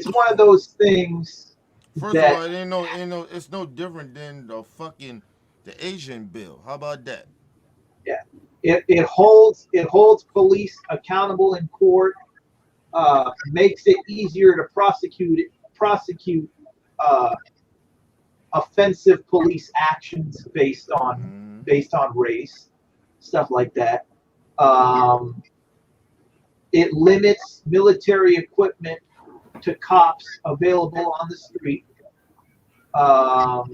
one of those things First of that all, it's no different than the Asian bill. How about that? yeah, it holds police accountable in court, makes it easier to prosecute uh, offensive police actions Mm-hmm. based on race, stuff like that. Um, it limits military equipment to cops available on the street. Um,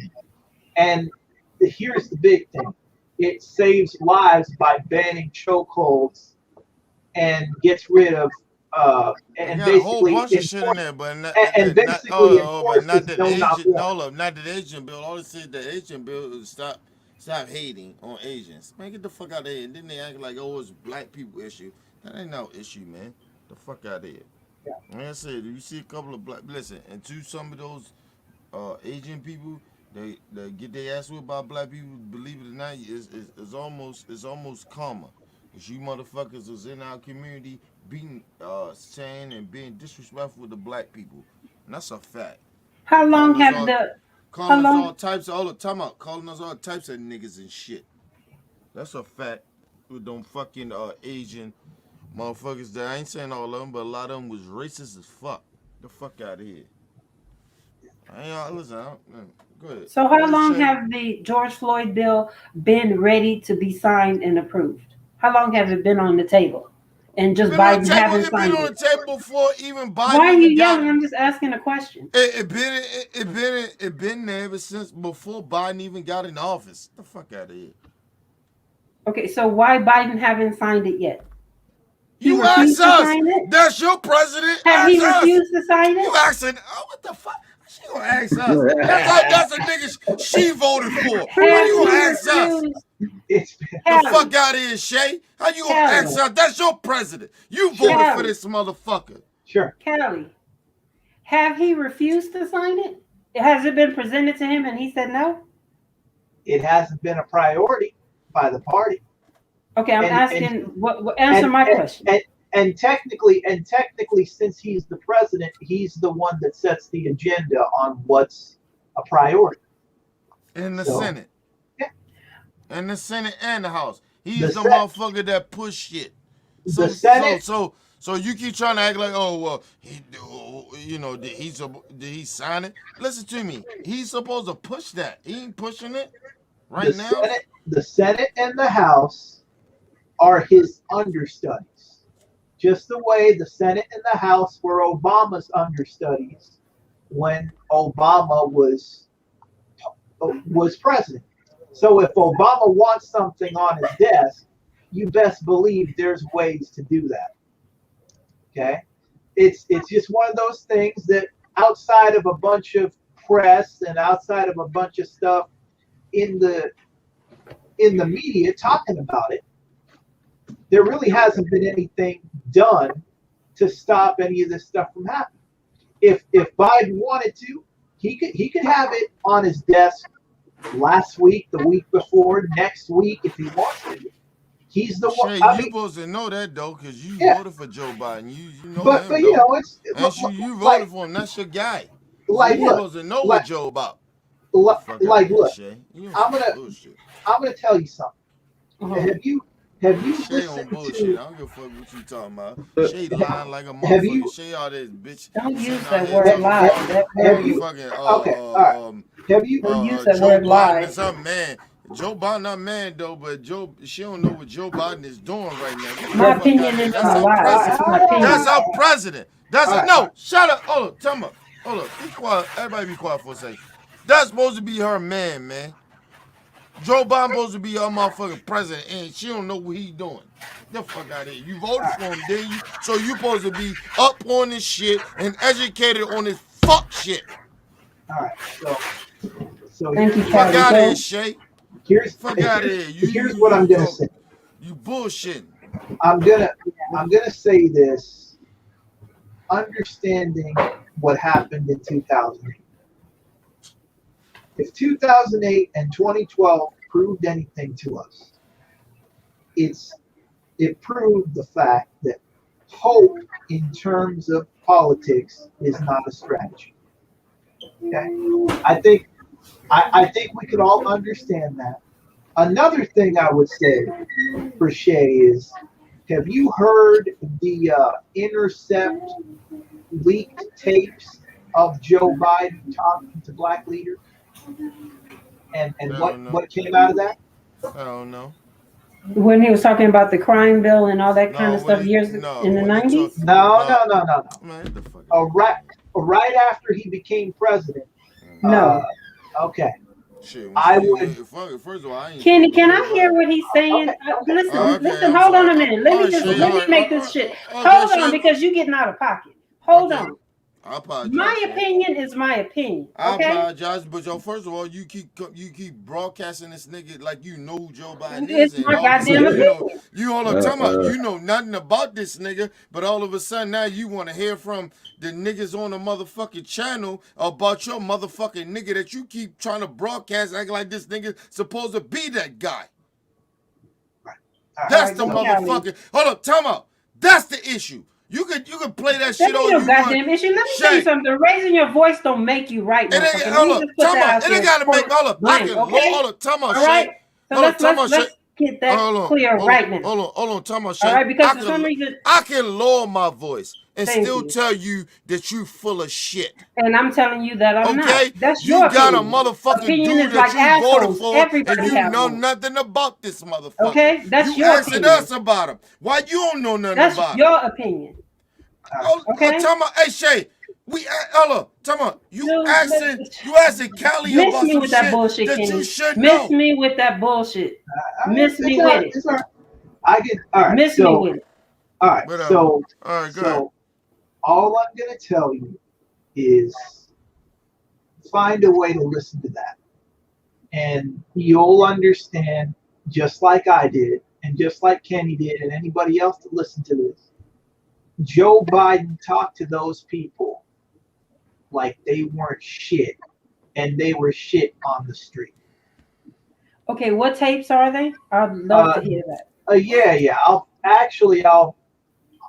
and here's the big thing: it saves lives by banning chokeholds and gets rid of It and got a whole basically bunch of shit in there, but and not basically but not enforces that no knock Asian. No, warrant. look, not that Asian bill. All it said the Asian bill is stop hating on Asians. Man, get the fuck out of here. And then they act like it's black people issue. That ain't no issue, man. The fuck out of here. Yeah. Like I said, you see a couple of black. Listen, and to some of those Asian people, they get their ass whipped by black people. Believe it or not, it's almost karma. Cause you motherfuckers was in our community being saying and being disrespectful to black people, and that's a fact. How long Calling us have all the how calling us all long types of all the time out, calling us all types of niggas and shit. That's a fact. With them fucking Asian motherfuckers that I ain't saying all of them, but a lot of them was racist as fuck. The fuck out of here. I ain't listen. Go ahead. So how Go ahead, long Shay. have the George Floyd bill been ready to be signed and approved? How long have it been on the table? And It just been on the Biden table. haven't It been signed on it. the table before even Biden Why are you even got yelling? it. I'm just asking a question. It been there ever since before Biden even got in office. Get the fuck out of here. Okay, so why Biden haven't signed it yet? He You ask refused to us. sign it? That's your president. Have Ask he us. refused to sign You it? asking? Oh, what the fuck? She gonna ask us? That's a nigga she voted for. How Have you gonna he ask us? refused? It's The fuck Callie, out of here, Shay. How you gonna ask Callie, us? That's your president. You sure, voted for Callie, this motherfucker. sure. Callie. Have he refused to sign it? Has it been presented to him and he said no? It hasn't been a priority by the party, Okay, I'm and and asking. What answer and my and, question. and technically, since he's the president, he's the one that sets the agenda on what's a priority. In the So Senate. yeah, In the Senate and the House. the He's the set motherfucker that push shit. the Senate So you keep trying to act like, oh well, did he sign it? Listen to me. He's supposed to push that. He ain't pushing it the right now. Senate and the House are his understudies, just the way the Senate and the House were Obama's understudies when Obama was president. So if Obama wants something on his desk, you best believe there's ways to do that. Okay, it's just one of those things that outside of a bunch of press and outside of a bunch of stuff in the media talking about it, there really hasn't been anything done to stop any of this stuff from happening. If Biden wanted to, he could have it on his desk last week, the week before, next week if he wants to. He's the one. Shay, I you mean, supposed to know that though, cause you yeah, voted for Joe Biden. You know but him you though. know, it's And you like voted for him. That's your guy. So like you look, supposed to know like what Joe about. like, Fuck out of like here, look. Shay. You on I'm some gonna bullshit. I'm gonna tell you something. Uh-huh. Have you Shay on listened bullshit. to I don't give a fuck what you talking about. Shay lying like a have motherfucker. you Shay all this bitch Don't sitting use out that here word talking lie. about That have word. you motherfucking okay, all right, have you Don't use that Joe word Biden lie. is her man. Joe Biden not man though, but she don't know what Joe Biden is doing right now. Get the My fuck out opinion of here. isn't That's a our lie. all It's president. my right, That's opinion. our president. all right, No, shut up. Hold on, tell me. Hold up. Be quiet. Everybody be quiet for a second. That's supposed to be her man. Joe Biden supposed to be her motherfucking president, and she don't know what he doing. Get the fuck out of here. You voted for him, didn't you? So you supposed to be up on this shit and educated on this fuck shit. all right. So Thank you, Fuck Callie. out of here, So Shay. here's Fuck out of here's here. here's what I'm gonna say. You bullshitting. I'm gonna say this, understanding what happened in 2008. If 2008 and 2012 proved anything to us, it proved the fact that hope in terms of politics is not a strategy. Okay, I think we could all understand that. Another thing I would say for Shay is, have you heard the Intercept leaked tapes of Joe Biden talking to black leaders, and I what don't know. what came out of that? I don't know. when he was talking about the crime bill and all that kind No, of stuff in the when he talk, 90s? No, no, no, no, no, no. man, get the fuck out. Right after he became president. No. Okay. Shit, I would. first of all, I ain't Kenny, voting can for I Joe hear Biden. what he's saying? Okay. Listen, I'm hold on sorry. a minute. Let me Shay, let me make this shit. Hold on, Shay. because you're getting out of pocket. Hold Okay. on. I apologize. My Shay. opinion is my opinion. I Okay? apologize, but first of all, you keep broadcasting this nigga like you know who Joe Biden It's is, and my all of a goddamn sudden opinion. you all the time you know nothing about this nigga, but all of a sudden now you want to hear from the niggas on the motherfucking channel about your motherfucking nigga that you keep trying to broadcast, acting like this nigga supposed to be that guy. That's the motherfucking. Hold up, time out. That's the issue. You can play that shit That all ain't no you goddamn want. issue. Let me tell you something. Raising your voice don't make you right, motherfucker. Let me just put that out there. It ain't gotta make hold up. I can hold up, time out, All right. Shay. So Hold up, time out, Shay. let's get that clear right now. Hold on, time out, Shay. All right, because for some reason, I can lower my voice. and Thank still you. tell you that you full of shit. And I'm telling you that I'm Okay? not. That's You your got a opinion. motherfucking Opinion dude is that like you voted assholes. for, and Everybody you have know one. nothing about this motherfucker. Okay? That's You your asking opinion. us about him. Why you don't know nothing That's about him? your opinion. Okay? Tell me, hey Shay, Ella, tell me, you No, asking Callie miss about me some with that shit bullshit, that you Kenny. should Miss know. me with that bullshit. Miss me with it. It's all right. I get all right. Miss me So with it. all right. Whatever. So All right, go ahead. so all I'm gonna tell you is find a way to listen to that, and you'll understand, just like I did, and just like Kenny did, and anybody else that listened to this. Joe Biden talked to those people like they weren't shit, and they were shit on the street. Okay, what tapes are they? I'd love to hear that. Yeah. I'll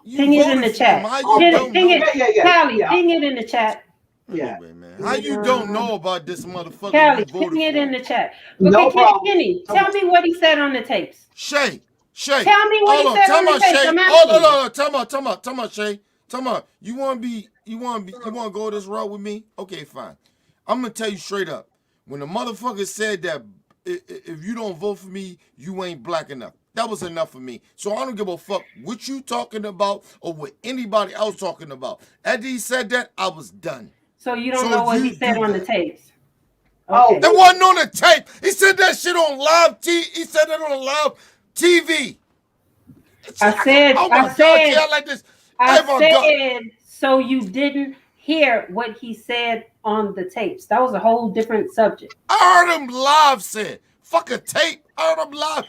You Ping it in voted the for chat. him. How you Ping don't it. know? Callie, yeah. ping it in the chat. Yeah. Anyway, man, how you don't know about this motherfucker? Callie, You voted ping it for in him? the chat. No Okay, problem. Kenny, tell me what he said on the tapes. Shay. Tell me what he said on the tapes. Shay. I'm asking you. Tell me, Shay. Tell me, you want to go this route with me? Okay, fine. I'm gonna tell you straight up. When the motherfucker said that if you don't vote for me, you ain't black enough. That was enough for me. So I don't give a fuck what you talking about or what anybody else talking about. After he said that, I was done. So you don't know what he said on the tapes. Okay. That wasn't on the tape. He said that shit on live TV. He said that on live TV. I said, oh my God, yeah, I like this. So you didn't hear what he said on the tapes. That was a whole different subject. I heard him live said. Fuck a tape. I heard him live.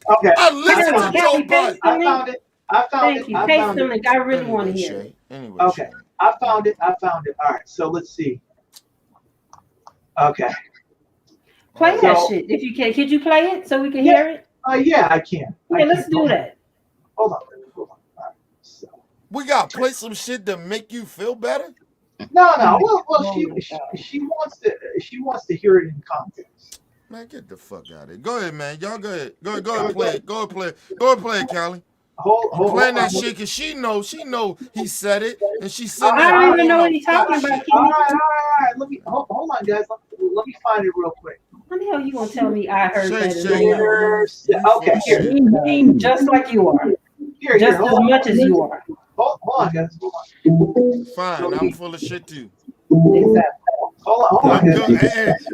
Okay. I listened to Joe Biden. I found it. Thank you. Paste the link. I really want to hear it. Anyway, okay. Shay. I found it. All right. So let's see. Okay. Play that shit if you can. Could you play it so we can hear it? Yeah, I can. Yeah, let's do that. Hold on. All right. So. We gotta play some shit to make you feel better. No. Well, she wants to hear it in context. Man, get the fuck out of here. Go ahead, man. Y'all go ahead. Go ahead, play it. Go ahead, play it, Callie. Hold playing that shit because she know he said it, and she's sitting I there. don't even know what he's talking about. All right. Let me hold on, guys. Let me find it real quick. How the hell you gonna tell me I heard that? Okay, here. Just like you are. Just as much as you are. Hold on, guys. Hold on. Fine, I'm full of shit too. Exactly. Hold on.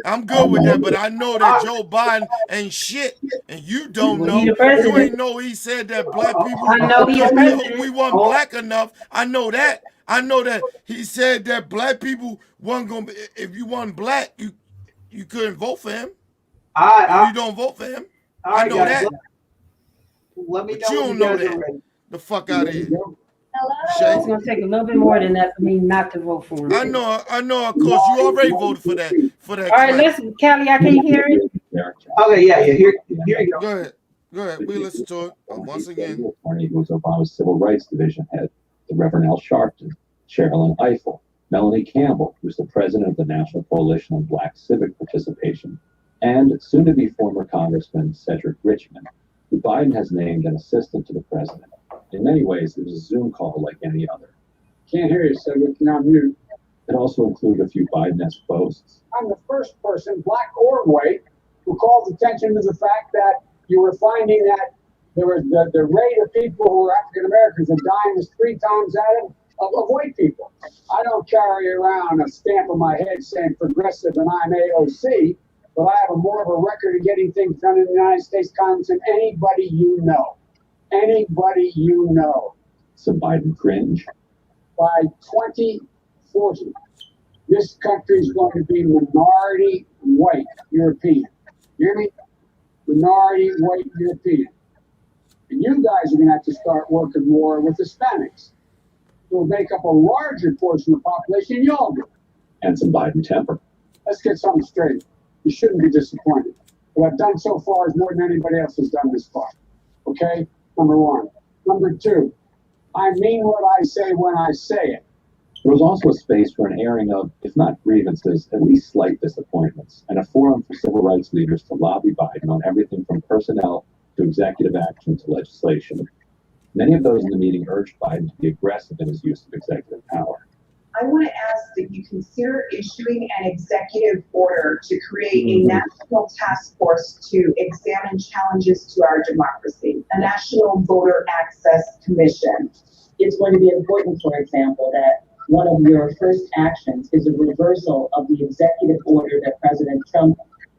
I'm good with that, but I know that Joe Biden ain't shit, and you don't know. You ain't know he said that black people. I know he's president. We weren't black enough. I know that. I know that he said that black people weren't gonna be. If you weren't black, you couldn't vote for him. If you don't vote for him, I know that. Let me but know you don't know that. The fuck out of here. Hello? It's gonna take a little bit more than that for me not to vote for him. I know. Of course, you already voted for that. All right, listen, Callie, I can't hear it. Okay, yeah. Here you go. Go ahead. We listen to it once again. Attorney who was Obama's Civil Rights Division head, the Reverend Al Sharpton, Sherilyn Ifill, Melanie Campbell, who's the president of the National Coalition on Black Civic Participation, and soon-to-be former Congressman Cedric Richmond, who Biden has named an assistant to the president. In many ways, it was a Zoom call like any other. Can't hear you, Cedric. You're on mute. It also included a few Biden-esque boasts. I'm the first person, black or white, who called attention to the fact that you were finding that there was the rate of people who are African Americans are dying is 3 times that of white people. I don't carry around a stamp on my head saying progressive and I'm AOC, but I have more of a record of getting things done in the United States Congress than anybody you know. Anybody you know. Some Biden cringe. By 2040, this country is going to be minority white European. You hear me? Minority white European. And you guys are going to have to start working more with Hispanics, who will make up a larger portion of the population than y'all do. And some Biden temper. Let's get something straight. You shouldn't be disappointed. What I've done so far is more than anybody else has done this far. Okay? Number one. Number two, I mean what I say when I say it. There was also a space for an airing of, if not grievances, at least slight disappointments, and a forum for civil rights leaders to lobby Biden on everything from personnel to executive action to legislation. Many of those in the meeting urged Biden to be aggressive in his use of executive power. I want to ask that you consider issuing an executive order to create a national task force to examine challenges to our democracy, a national voter access commission. It's going to be important, for example, that one of your first actions is a reversal of the executive order that President Trump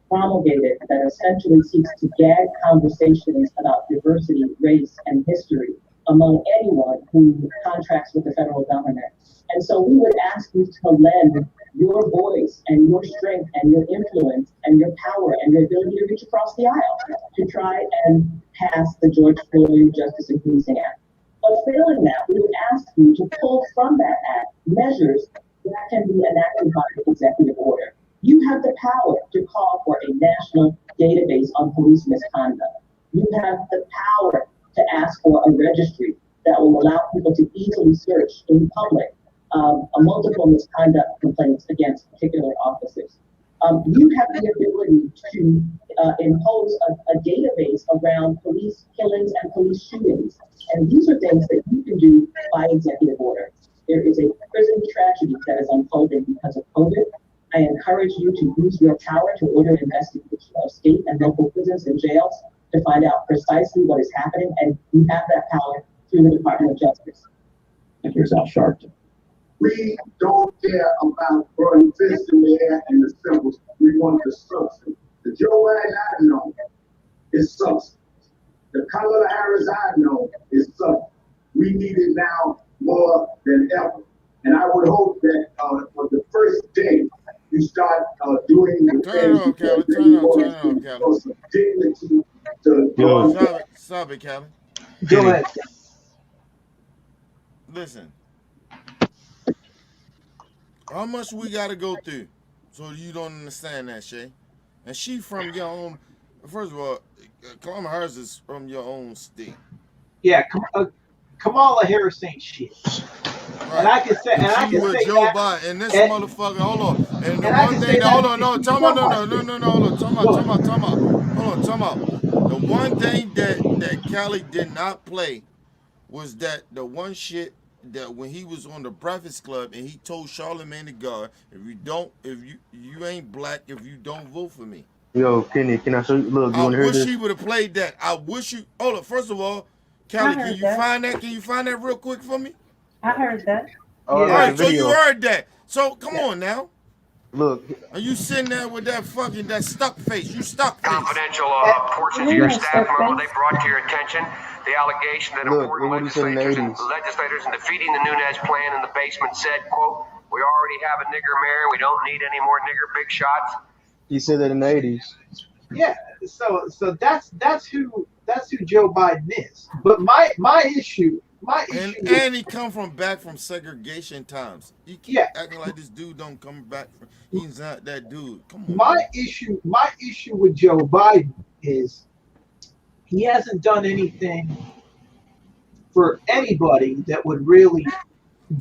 promulgated that essentially seeks to gag conversations about diversity, race, and history among anyone who contracts with the federal government. And so we would ask you to lend your voice and your strength and your influence and your power and your ability to reach across the aisle to try and pass the George Floyd Justice and Policing Act. But failing that, we would ask you to pull from that act measures that can be enacted by the executive order. You have the power to call for a national database on police misconduct. You have the power to ask for a registry that will allow people to easily search in public multiple misconduct complaints against particular officers. You have the ability to impose a database around police killings and police shootings. And these are things that you can do by executive order. There is a prison tragedy that is unfolding because of COVID. I encourage you to use your power to order investigation of state and local prisons and jails to find out precisely what is happening. And you have that power through the Department of Justice. And here's Al Sharpton. We don't care about throwing fists in the air and the symbols. We want the substance. The Joe Biden I know is substance. The Kamala Harris I know is substance. We need it now more than ever. And I would hope that for the first day, you start doing the Turn it on, Kelly. Turn it on, Kelly. some dignity to Stop it, Kelly. Go ahead. Listen. How much we gotta go through so you don't understand that, Shay? And she from your own. First of all, Kamala Harris is from your own state. Yeah, Kamala Harris ain't shit. Right. And I can say, and I She can with say Joe that. Biden and this and- motherfucker. Hold on. And the and I one can thing. say That, that hold on. No. because Talk you about. know my No. shit. Hold on. Talk Go about. ahead. Hold on. Talk about. The one thing that Kelly did not play was that the one shit that when he was on the Breakfast Club and he told Charlamagne the God, if you ain't black, if you don't vote for me. Yo, Kenny, can I show you? Look, you I want to hear wish this? he would have played that. I wish you. Hold up. First of all, Kelly, can you find that? Can you find that real quick for me? I heard that. Oh, All I got right. the So you video. heard that. So come on now. Look, Are you sitting there with that stuck face? You stuck face. Confidential portions of your staff memo they brought to your attention. The allegation that Look, important what he said in the legislators in defeating the Nunes plan in the basement said, quote, "We already have a nigger mayor. We don't need any more nigger big shots." he said that in the 80s. Yeah, so that's who Joe Biden is. But my issue And he come back from segregation times. You keep acting like this dude don't come back from. He's not that dude. Come on. my issue with Joe Biden is he hasn't done anything for anybody that would really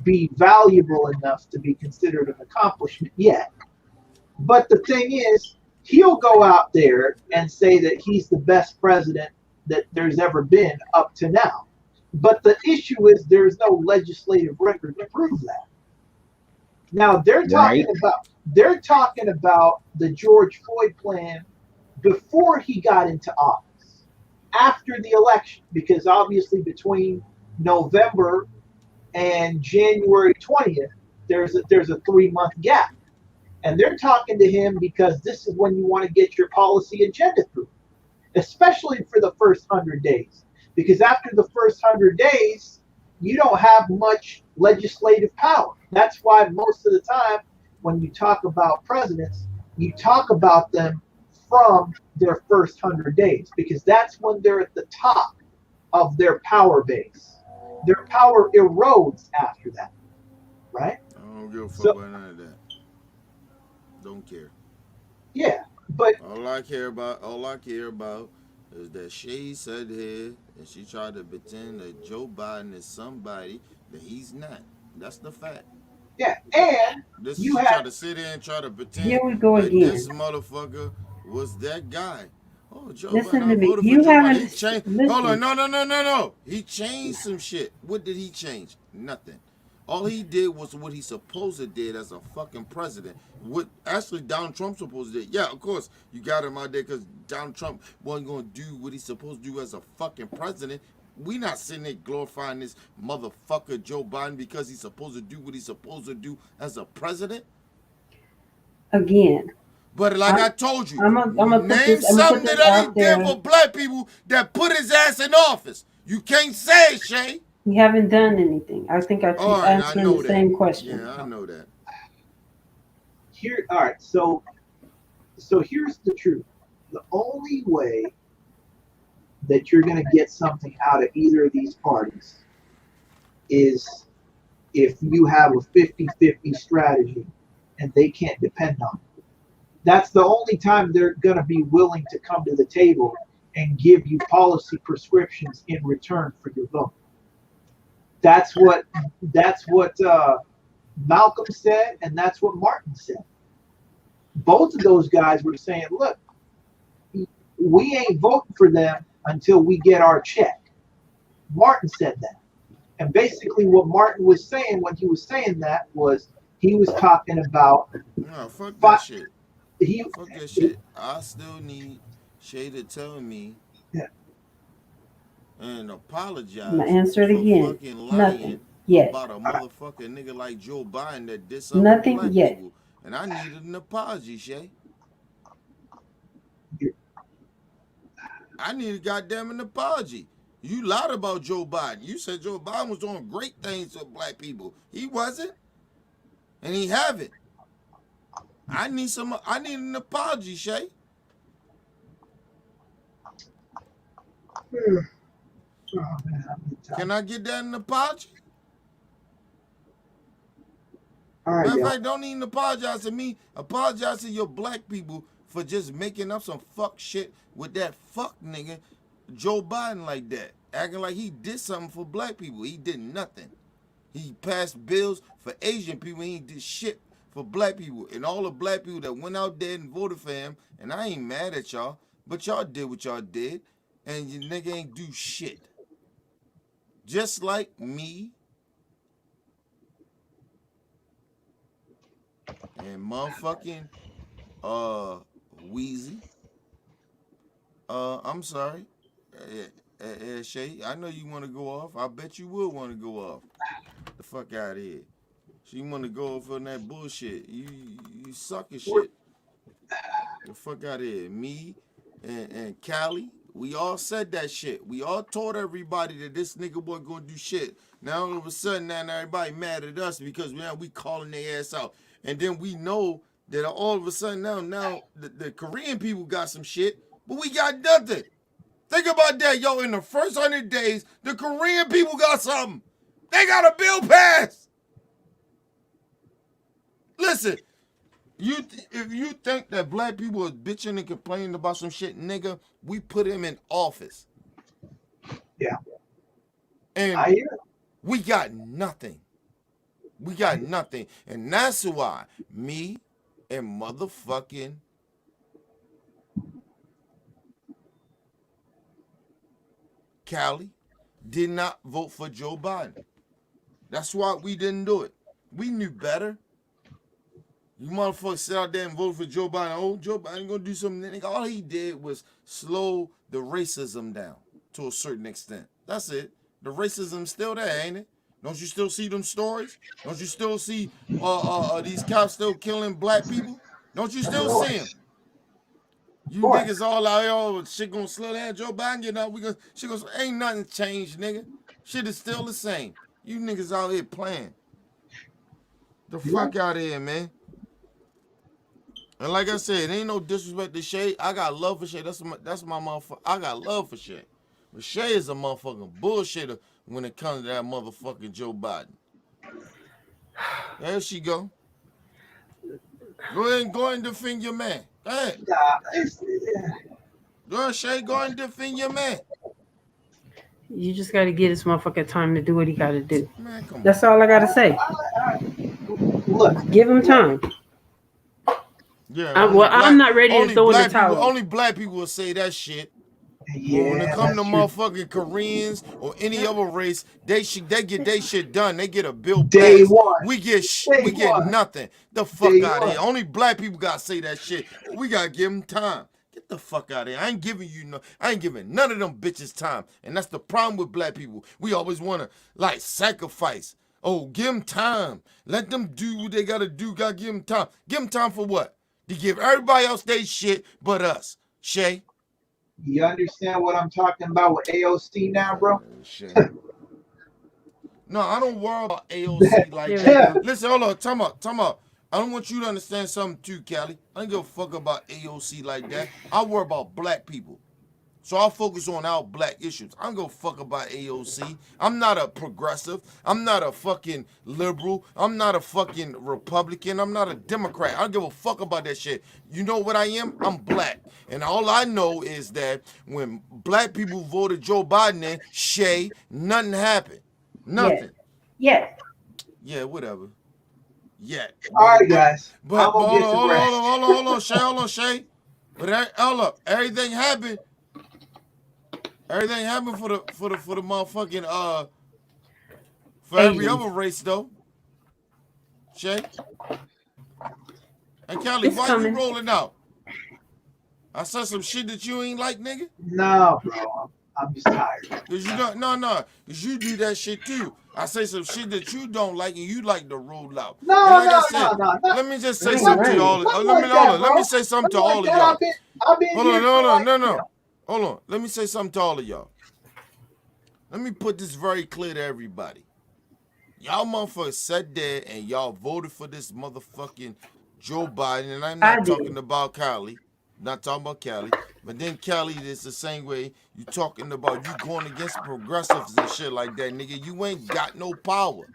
be valuable enough to be considered an accomplishment yet. But the thing is, he'll go out there and say that he's the best president that there's ever been up to now. But the issue is there's no legislative record to prove that. Now they're talking about the George Floyd plan before he got into office, after the election, because obviously between November and January 20th, there's a 3-month gap. And they're talking to him because this is when you want to get your policy agenda through, especially for the first 100 days. Because after the first 100 days, you don't have much legislative power. That's why most of the time when you talk about presidents, you talk about them from their first 100 days, because that's when they're at the top of their power base. Their power erodes after that, right? I don't give a fuck about none of that. Don't care. Yeah, but all I care about is that Shay said here and she tried to pretend that Joe Biden is somebody that he's not. That's the fact. Yeah, and she tried to sit here and try to pretend Here we go that again. this motherfucker was that guy. Oh, Joe Listen Biden. I to me. voted for You Joe Biden. He haven't changed. Hold on. listen. No. He changed some shit. What did he change? Nothing. All he did was what he supposed to did as a fucking president. What actually Donald Trump supposed to do. Yeah, of course you got him out there because Donald Trump wasn't gonna do what he's supposed to do as a fucking president. We not sitting there glorifying this motherfucker Joe Biden because he's supposed to do what he's supposed to do as a president. Again, But like I told you, I'm gonna put name this. I'm gonna put something this that he out did there. for black people that put his ass in office. You can't say it, Shay. We haven't done anything. I think I All keep right, I answering know the that. same question. Yeah, I know that. Here, all right. So here's the truth. The only way that you're going to get something out of either of these parties is if you have a 50-50 strategy and they can't depend on it. That's the only time they're going to be willing to come to the table and give you policy prescriptions in return for your vote. That's what Malcolm said, and that's what Martin said. Both of those guys were saying, look, we ain't voting for them until we get our check. Martin said that. And basically what Martin was saying when he was saying that was he was talking about No, fuck that shit. Fuck that shit. I still need Shay to tell me and apologize I'm gonna answer it for again. fucking lying Nothing yet. about a motherfucking nigga like Joe Biden that did something Nothing for black yet. people. And I needed an apology, Shay. I need a goddamn an apology. You lied about Joe Biden. You said Joe Biden was doing great things for black people. He wasn't. And he haven't. I need an apology, Shay. Oh, man, Can I get that an apology? all right, Matter of yo. fact, don't even apologize to me. Apologize to your black people for just making up some fuck shit with that fuck nigga Joe Biden like that. Acting like he did something for black people. He did nothing. He passed bills for Asian people. He did shit for black people. And all the black people that went out there and voted for him, and I ain't mad at y'all, but y'all did what y'all did, and your nigga ain't do shit. Just like me and motherfucking Wheezy. I'm sorry. Shay, I know you want to go off. I bet you will want to go off. The fuck out of here. So you want to go off on that bullshit. You suck at shit. The fuck out of here. Me and Callie, we all said that shit. We all told everybody that this nigga wasn't going to do shit. Now all of a sudden, now everybody mad at us because we calling their ass out. And then we know that all of a sudden now the Korean people got some shit, but we got nothing. Think about that, yo. In the first 100 days, the Korean people got something. They got a bill passed. Listen, if you think that black people are bitching and complaining about some shit, nigga, we put him in office. Yeah. And I hear it. we got nothing. We got nothing. And that's why me and motherfucking Callie did not vote for Joe Biden. That's why we didn't do it. We knew better. You motherfuckers sit out there and vote for Joe Biden. Oh, Joe Biden gonna do something. All he did was slow the racism down to a certain extent. That's it. The racism's still there, ain't it? Don't you still see them stories? Don't you still see these cops still killing black people? Don't you still see them? You niggas all out here, oh, shit gonna slow down. Joe Biden getting out. Ain't nothing changed, nigga. Shit is still the same. You niggas out here playing. The fuck out of here, man. And like I said, ain't no disrespect to Shay. I got love for Shay. That's my motherfucker. I got love for Shay. But Shay is a motherfucking bullshitter when it comes to that motherfucking Joe Biden. There she go. Go ahead and defend your man. Go ahead. Go ahead, Shay. Go ahead and defend your man. You just got to give this motherfucker time to do what he got to do. Man, come on. That's all I got to say. Look, give him time. Yeah, I'm not ready to throw in the towel. Only black people will say that shit. Yeah, When it come to that's true. motherfucking Koreans or any other race, they get their shit done. They get a bill Day passed. one. We get Day one. nothing. The fuck Day out of one. here. Only black people gotta say that shit. We gotta give them time. Get the fuck out of here. I ain't giving none of them bitches time. And that's the problem with black people. We always wanna like sacrifice. Oh, give them time. Let them do what they gotta do. Gotta give them time. Give them time for what? To give everybody else their shit but us. Shay. You understand what I'm talking about with AOC now, bro? No, I don't worry about AOC like that. Listen, hold on, time out. I don't want you to understand something too, Callie. I don't give a fuck about AOC like that. I worry about black people. So I'll focus on our black issues. I don't give a fuck about AOC. I'm not a progressive. I'm not a fucking liberal. I'm not a fucking Republican. I'm not a Democrat. I don't give a fuck about that shit. You know what I am? I'm black. And all I know is that when black people voted Joe Biden in, Shay, nothing happened. Nothing. Yes. Yeah, whatever. Yeah. All right, guys. But hold hold on, Shay. But hold up. Everything happened. Everything happened for the motherfucking for every other race though. Shay. And Kelly, why you rolling out? I said some shit that you ain't like, nigga. No, bro. I'm just tired. Cause you don't, cause you do that shit too. I say some shit that you don't like and you like to roll out. No. Let me just say something to all of let me say something to all of y'all. Hold on. Let me say something to all of y'all. Let me put this very clear to everybody. Y'all motherfuckers sat there and y'all voted for this motherfucking Joe Biden, and I'm not talking about Cali. Not talking about Cali. But then Cali is the same way you talking about you going against progressives and shit like that, nigga. You ain't got no power.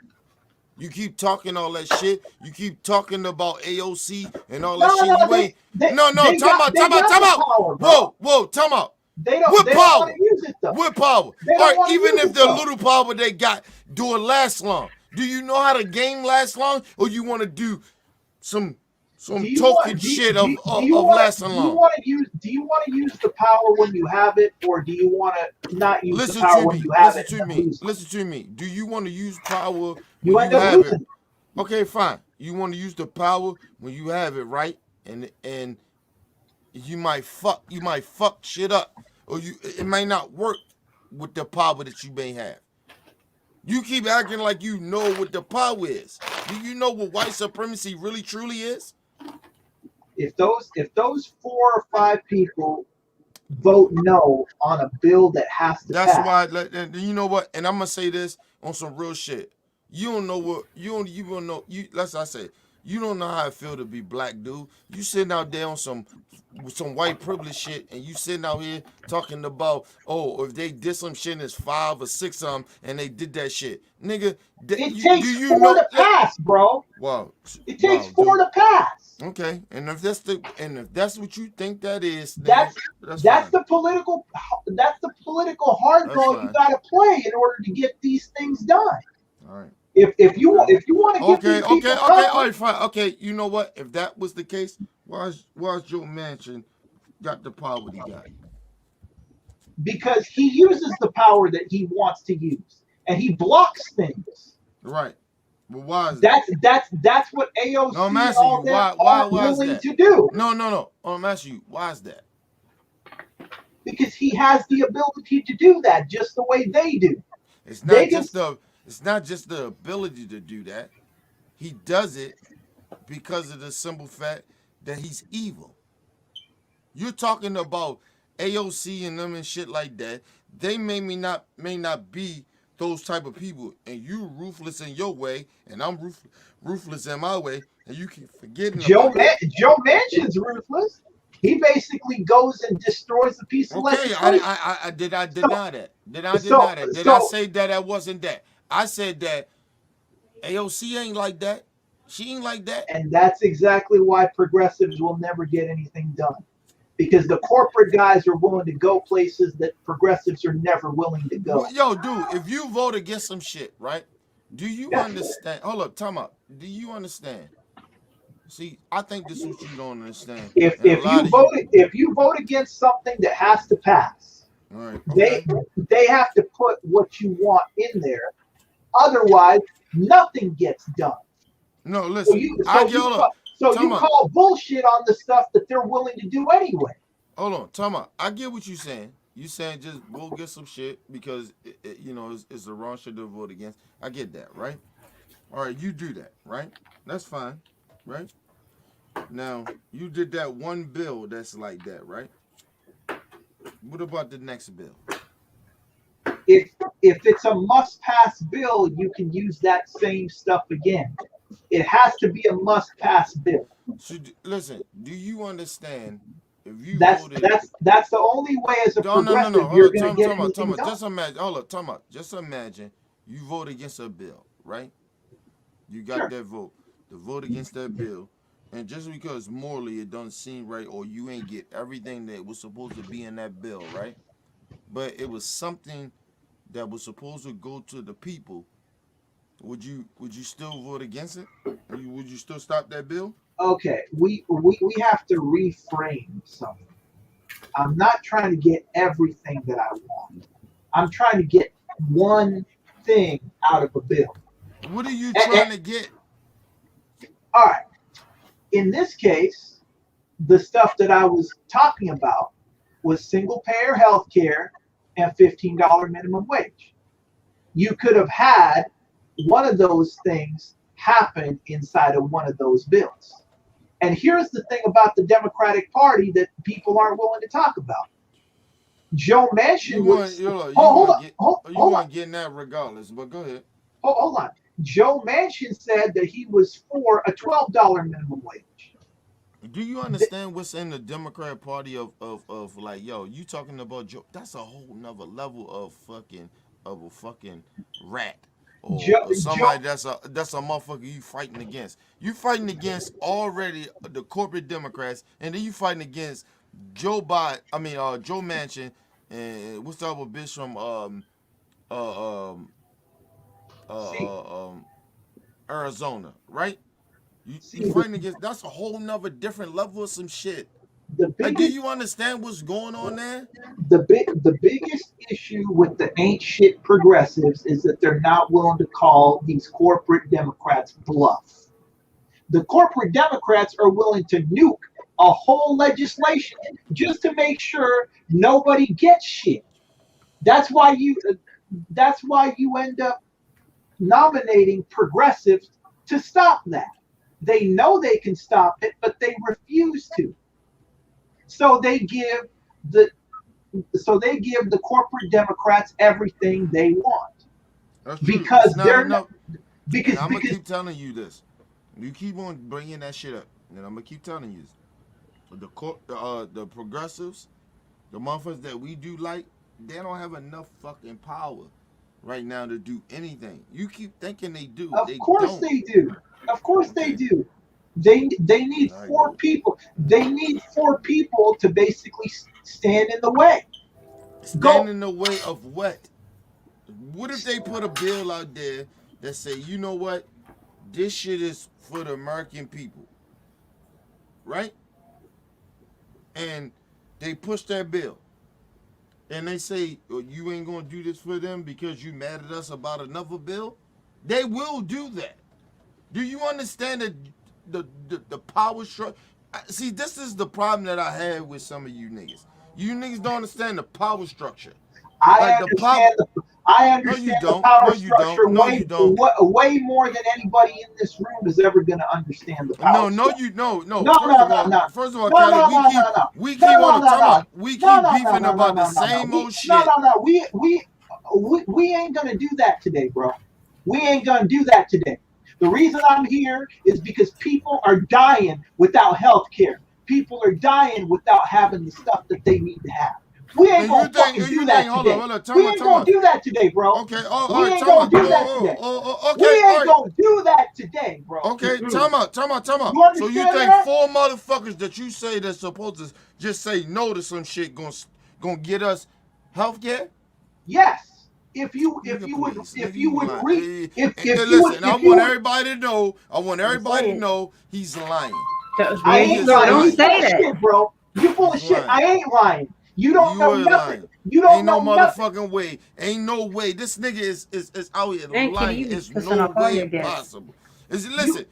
You keep talking all that shit. You keep talking about AOC and all that shit. You ain't. Time out. Whoa, time out. They don't want to use it though. With power. Or even if the little power they got, do it last long. Do you know how the game lasts long? Or you want to do some token shit of lasting long? Do you want to use the power when you have it, or do you want to not use the power when you have it? Listen to me. Do you want to use power you when you have losing. it? Okay, fine. You want to use the power when you have it, right? And you might fuck shit up. Or it may not work with the power that you may have. You keep acting like you know what the power is. Do you know what white supremacy really truly is? If those 4 or 5 people vote no on a bill that has to pass. That's why. You know what? And I'm gonna say this on some real shit. You don't know what you don't know. That's what I say. You don't know how it feel to be black, dude. You sitting out there on some white privilege shit, and you sitting out here talking about, if they did some shit and it's 5 or 6 of them, and they did that shit, nigga. It takes 4 to pass, bro. Wow. It takes 4 to pass. Okay, and if that's what you think that is, that's the political hardball you gotta play in order to get these things done. All right. If you want to get all right, fine. Okay, you know what? If that was the case, why's Joe Manchin got the power he got? Because he uses the power that he wants to use, and he blocks things. Right. But why is that's what AOC no, I'm asking you, why willing that? to do. No. I'm asking you, why is that? Because he has the ability to do that, just the way they do. It's not just the ability to do that. He does it because of the simple fact that he's evil. You're talking about AOC and them and shit like that. They may not be those type of people, and you ruthless in your way, and I'm ruthless in my way, and you keep forgetting Joe Manchin's ruthless. He basically goes and destroys the piece of legislation. I did I deny that? Did I deny that? Did I say that wasn't that? I said that AOC ain't like that. She ain't like that. And that's exactly why progressives will never get anything done. Because the corporate guys are willing to go places that progressives are never willing to go. Yo, dude, if you vote against some shit, right? Do you understand? Hold up, time out. Do you understand See, I think this is what you don't understand. If And a if lot you of you, vote against something that has to pass, all right, they okay. they have to put what you want in there. Otherwise, nothing gets done. No, So listen, you I so get you hold call, up. so Tell you me, call bullshit on the stuff that they're willing to do anyway. hold on, tell me. I get what you saying. You saying just go get some shit because it's the wrong shit to vote against. I get that, right? All right, you do that, right? That's fine, right? Now you did that one bill that's like that, right? What about the next bill? If if it's a must pass bill, you can use that same stuff again. It has to be a must pass bill. Listen, do you understand? If you That's voted, that's that's the only way as a no, no, no, no. progressive Hold you're on, gonna get tell anything me. done. Just imagine. Hold up, tell me. Just imagine you vote against a bill, right? You got Sure. that vote. The vote against that bill, and just because morally it doesn't seem right, or you ain't get everything that was supposed to be in that bill, right? But it was something that was supposed to go to the people. Would you still vote against it? Would you still stop that bill? Okay, we have to reframe something. I'm not trying to get everything that I want. I'm trying to get one thing out of a bill. What are you And, trying to get? all right, in this case, the stuff that I was talking about was single payer health care and $15 minimum wage. You could have had one of those things happen inside of one of those bills. And here's the thing about the Democratic Party that people aren't willing to talk about. Joe Manchin You want was you hold want on, to get you hold on, want to get in that regardless. But go ahead. hold on. Joe Manchin said that he was for a $12 minimum wage. Do you understand what's in the Democrat Party of like, yo, you talking about Joe? That's a whole nother level of a fucking rat Joe, or Joe, somebody that's a motherfucker you fighting against. You fighting against already the corporate Democrats, and then you fighting against Joe Biden. I mean, Joe Manchin, and what's the other bitch from uh um see, uh Arizona, right? You see, fighting against that's a whole nother different level of some shit. the Like, do biggest you understand what's going on there? the biggest issue with the ain't shit progressives is that they're not willing to call these corporate Democrats bluff. The corporate Democrats are willing to nuke a whole legislation just to make sure nobody gets shit. That's why you that's why you end up nominating progressives to stop that. They know they can stop it, but they refuse to. So they give the they give the corporate Democrats everything they want That's true. It's because not they're not, enough. And I'm gonna because keep telling you this. You keep on bringing that shit up, and I'm gonna keep telling you this. The progressives, the motherfuckers that we do like, they don't have enough fucking power right now to do anything. You keep thinking they do. of They course don't. they do. Of course they Okay. do. They need All right, four good. people. They need four people to basically stand in the way. Stand Go. in the way of what? What if they put a bill out there that say, you know what? This shit is for the American people, right? And they push that bill. And they say, oh, you ain't gonna do this for them because you mad at us about another bill? They will do that. Do you understand the power structure? See, this is the problem that I have with some of you niggas. You niggas don't understand the power structure. I Like the power. understand the I No, you understand the don't. power No, you don't. structure No, you don't. way more than anybody in this room is ever going to understand the power No, no, structure. you no. No, no, no, no, First of all, no, Cali, no, no, no, no, we no, keep on no, the no, time no, out. We no, keep no, no, beefing no, no, about the no, no, no. same old No, shit. no, no. We ain't gonna do that today, bro. We ain't gonna do that today. The reason I'm here is because people are dying without health care. People are dying without having the stuff that they need to have. We ain't And you gonna think, fucking and do you think, that hold on, today. hold on, We ain't gonna do that today, bro. Okay, all We right, ain't time gonna out. do that today. Okay, We all ain't right. gonna do that today, bro. Okay, Mm-mm. time out. You So you understand think that? four motherfuckers that you say that's supposed to just say no to some shit gonna get us health care? Yes. if you would lying. read if you Listen, would I if you want would, everybody to know. I want everybody to know he's lying. I He ain't is No, lying. don't You lying. full say of that. shit, bro. You full of He's shit. lying. I ain't lying. You don't You know are nothing. lying. You don't Ain't no know nothing. motherfucking way. Ain't no way. This nigga is out here And Kenny, lying. you be It's pissing no off all way your guests. possible. Is You listen?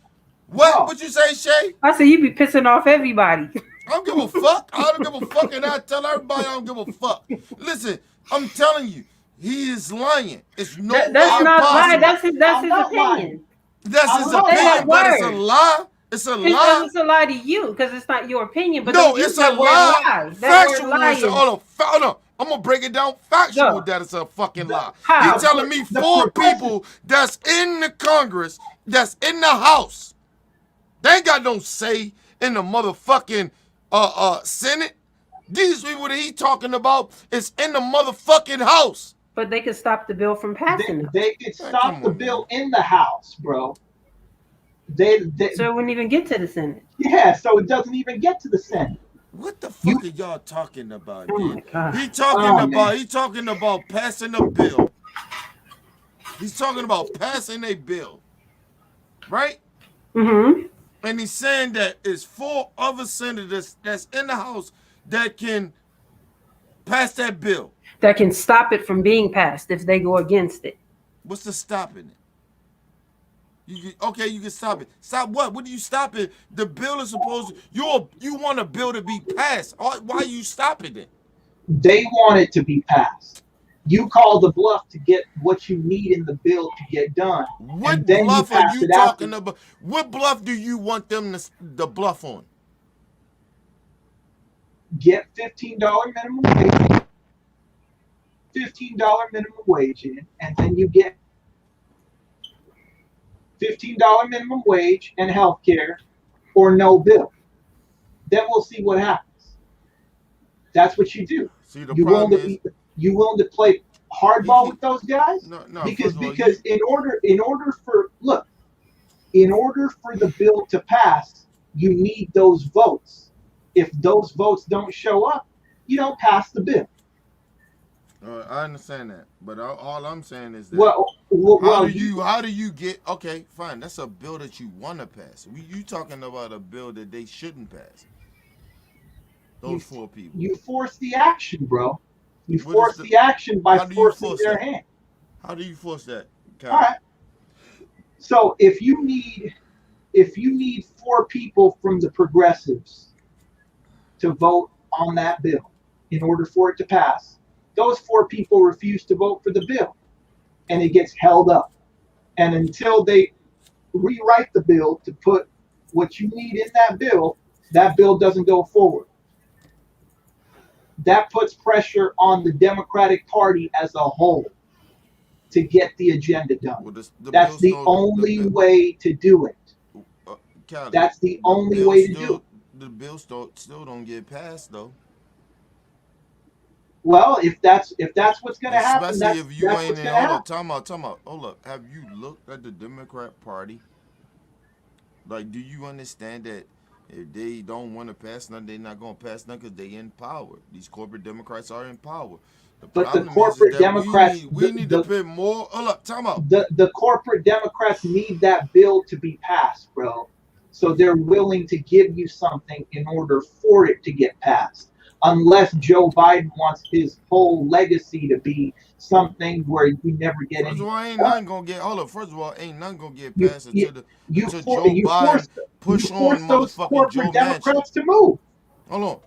What? bro. What you say, Shay? I said you be pissing off everybody. I don't give a fuck. I don't give a fuck, and I tell everybody I don't give a fuck. Listen, I'm telling you, he is lying. It's no way That's not lie. impossible. That's I'm his not lying. opinion. That's I'm his Don't not say that opinion, lying. but it's a word. lie. It's a lie. It's a lie to you because it's not your opinion. But No, don't use it's a that word lie. lie. That word Factual is lying. hold on. I'm gonna break it down factual Go. that it's a fucking lie. He How? telling me The 4 progressive people that's in the Congress, that's in the House. They ain't got no say in the motherfucking Senate. These people that he talking about is in the motherfucking House. But they could stop the bill from passing it. they could Man, stop come the on, man. bill in the House, bro. They So it wouldn't even get to the Senate. yeah, so it doesn't even get to the Senate. What the You fuck are y'all talking about, Oh man? my God. He oh man. talking about passing a bill. He's talking about passing a bill, right? Mm-hmm. And he's saying that it's 4 other senators that's in the House that can pass that bill. That can stop it from being passed if they go against it. What's the stopping it? You can stop it. Stop what? What are you stopping? The bill is supposed to. You want a bill to be passed. Why are you stopping it? They want it to be passed. You call the bluff to get what you need in the bill to get done, and What then you bluff are pass you it after. talking about? What bluff do you want them to bluff on? Get $15 minimum wage, $15 minimum wage in, and then you get $15 minimum wage and health care or no bill. Then we'll see what happens. That's what you do. See, the You willing problem to is play he hardball keep with those guys? no. Because First of all, you in order for the bill to pass, you need those votes. If those votes don't show up, you don't pass the bill. I understand that, but all I'm saying is that Well, how do you get okay? Fine, that's a bill that you want to pass. You talking about a bill that they shouldn't pass? you Those 4 people. you force the action, bro. You What is force the? the action by How do you forcing force their that? hand. How do you force that, All Kyle? right. So if you need 4 people from the progressives to vote on that bill in order for it to pass, those 4 people refuse to vote for the bill, and it gets held up. And until they rewrite the bill to put what you need in that bill doesn't go forward. That puts pressure on the Democratic Party as a whole to get the agenda done. Well, the That's bill the still only way to do it. Cali, That's the the only bill way to do still it. the bill still don't get passed though. Well, if that's what's going to happen, Especially that's if you that's ain't what's in. going to Hold up, happen. time out. Hold up. Have you looked at the Democrat Party? Like, do you understand that if they don't want to pass nothing, they're not gonna pass nothing because they in power. These corporate Democrats are in power. The But the problem is corporate that Democrats, we need to put more. Hold up, time out. the corporate Democrats need that bill to be passed, bro. So they're willing to give you something in order for it to get passed. Unless Joe Biden wants his whole legacy to be something where you never get First of anything all, ain't done. nothing gonna get. Hold up. First of all, ain't nothing gonna get You passed you you until for, Joe you Biden force you push on force those motherfucking Joe corporate Manchin. Democrats to move. Hold on.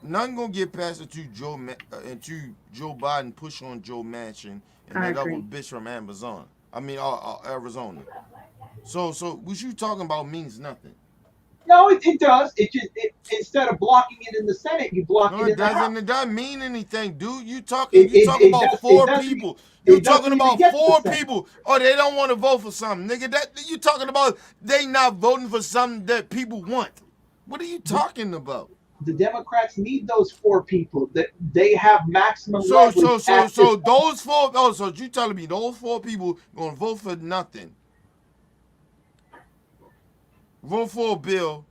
Nothing gonna get past until Joe Biden push on Joe Manchin and I that other agree. bitch from Amazon. I mean, Arizona. So what you talking about means nothing. No, it does. Instead of blocking it in the Senate, you block No, it it in the doesn't. House. It doesn't mean anything, dude. It You it, talking it about does it 4 doesn't people. You it talking doesn't even about get to the 4 Senate. people. Oh, they don't want to vote for something, nigga. That you talking about? They not voting for something that people want. What are you The, talking about? the Democrats need those 4 people. That they have maximum So so leverage so at this so those 4. Oh, so you telling me those 4 people gonna vote for nothing? Vote for a bill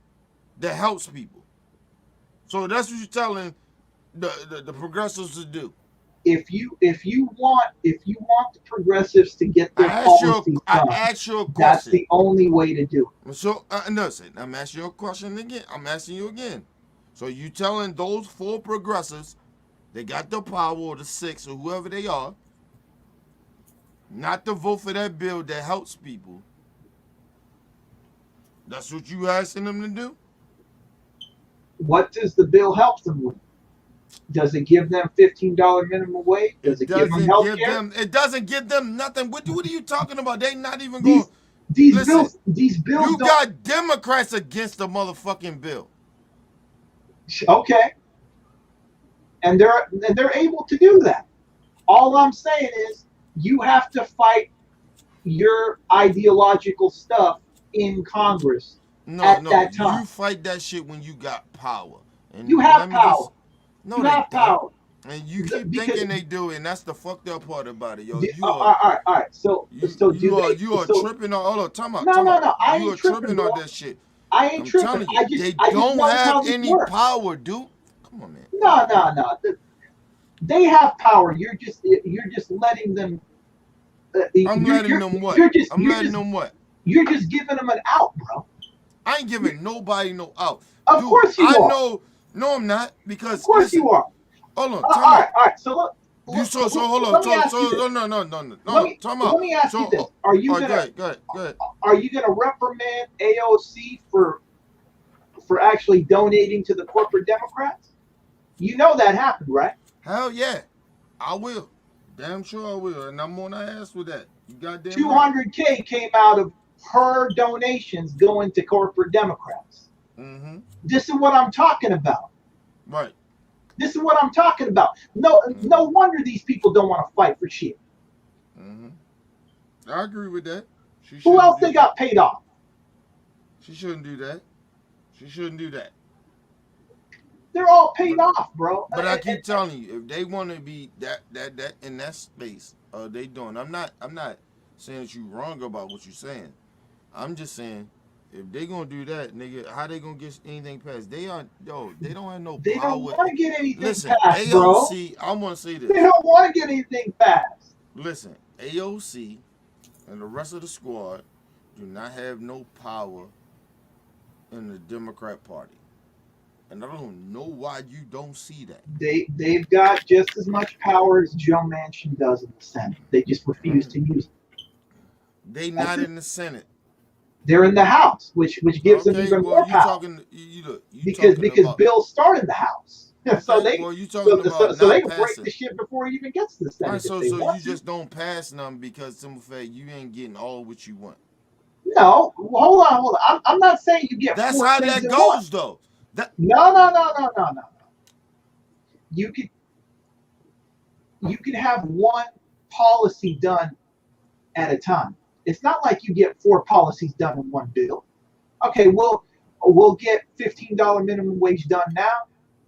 that helps people. So that's what you're telling the progressives to do. if you want the progressives to get I their asked you. policies I done, asked you a that's question. the only way to do it. So no, I'm asking you a question again. I'm asking you again. So you telling those 4 progressives, they got the power, or the 6, or whoever they are, not to vote for that bill that helps people? That's what you asking them to do? What does the bill help them with? Does it give them $15 minimum wage? Does It it give them doesn't health give care? them. It doesn't give them nothing. What are you talking about? They not even going. These these Listen, bills you don't. got Democrats against the motherfucking bill. Okay, and they're able to do that. All I'm saying is you have to fight your ideological stuff in Congress No, at no, that you time. fight that shit when you got power. You And have let me power. just. No, You they have don't. power. And you keep Because thinking they do, and that's the fucked up part about it, yo. all right. So do they? You are So tripping on. Hold on, no, time no, out. no. I You ain't are tripping, tripping on bro. that shit. I ain't I'm tripping. telling you, I they just don't noticed have how this any works. power, dude. Come on, man. No, no, no. They have power. You're just letting them. I'm You're letting you're them what? you're just I'm you're letting just them what? you're just giving them an out, bro. I ain't giving nobody no out, Of dude. course you I are. know. No, I'm not. Of Because course listen, you are. hold on, All time right, out. all right. So You so hold on. let me ask you this. No, time out. Let me ask you So this. Are you all right, gonna go ahead, go ahead. are you gonna reprimand AOC for actually donating to the corporate Democrats? You know that happened, right? Hell yeah, I will. Damn sure I will, and I'm on her ass with that. You goddamn right. 200K came out of her donations going to corporate Democrats. Mm-hmm. This is what I'm talking about. Right. This is what I'm talking about. No, Mm-hmm. no wonder these people don't want to fight for shit. Mm-hmm. I agree with that. She Who shouldn't else do they that. got paid off? She shouldn't do that. She shouldn't do that. They're all paid But off, bro. but I keep telling you, if they want to be that in that space, they doing. I'm not saying that you wrong about what you're saying. I'm just saying, if they gonna do that, nigga, how they gonna get anything passed? They don't have no They don't power. want to get anything Listen, passed, bro. AOC, I want to say They this. don't want to get anything passed. Listen, AOC and the rest of the squad do not have no power in the Democrat Party, and I don't know why you don't see that. They've got just as much power as Joe Manchin does in the Senate. They just refuse Mm. to use it. They That's not it. in the Senate. They're in the House, which gives them Okay, even well more you power talking you look you talking because about bills start in the House, so okay, they well you talking about so they not can break the passing. shit before it even gets to the All right, Senate if they so want you to. just don't pass them because simple fact you ain't getting all what you want. No, hold on. I'm not saying you get That's four how things that at once. goes though. That No. You could have one policy done at a time. It's not like you get four policies done in one bill. Okay, we'll get $15 minimum wage done now.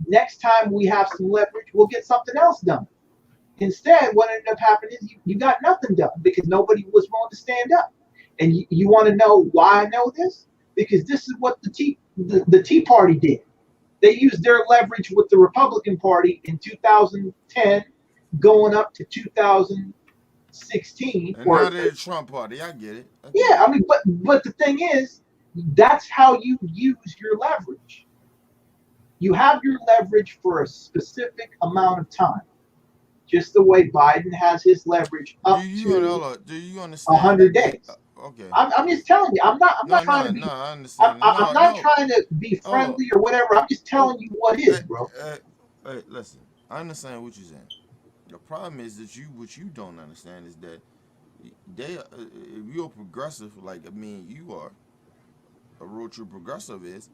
Next time we have some leverage, we'll get something else done. Instead, what ended up happening is you got nothing done because nobody was willing to stand up. And you want to know why I know this? Because this is what the Tea Party did. They used their leverage with the Republican Party in 2010, going up to 2016. and now Or they're the Trump party. I get it. I get yeah, it. I mean, but the thing is, that's how you use your leverage. You have your leverage for a specific amount of time, just the way Biden has his leverage up to Do you understand 100 that they days. okay. I'm just telling you. I'm not No, trying no, to no, be. I understand. I'm No, not no. trying to be Hold on. friendly or whatever. I'm just Oh, telling you what hey, is, bro. listen. I understand what you're saying. The problem is that what you don't understand is that if you're progressive, like I mean, you are a real true progressive is,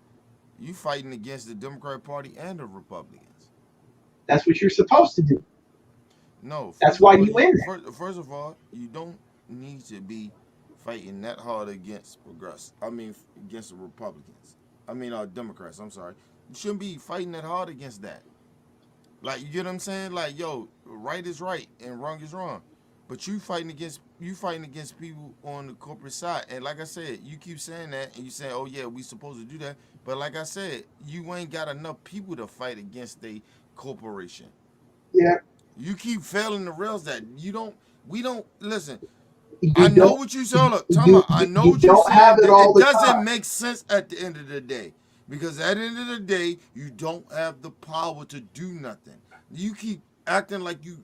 you fighting against the Democratic Party and the Republicans. That's what you're supposed to do. No, That's first of why all, you in there. first of all, you don't need to be fighting that hard against against the Republicans. Democrats. I'm sorry. You shouldn't be fighting that hard against that. Like, you get what I'm saying? Like, yo, right is right and wrong is wrong. But you fighting against people on the corporate side. And like I said, you keep saying that and you saying, oh yeah, we supposed to do that. But like I said, you ain't got enough people to fight against a corporation. Yeah. You keep failing to realize that. We don't listen. I You know don't. what you say. Hold up, time You, out. I know you what you're don't have saying. it all It the doesn't time. make sense at the end of the day. Because at the end of the day, you don't have the power to do nothing. You keep acting like you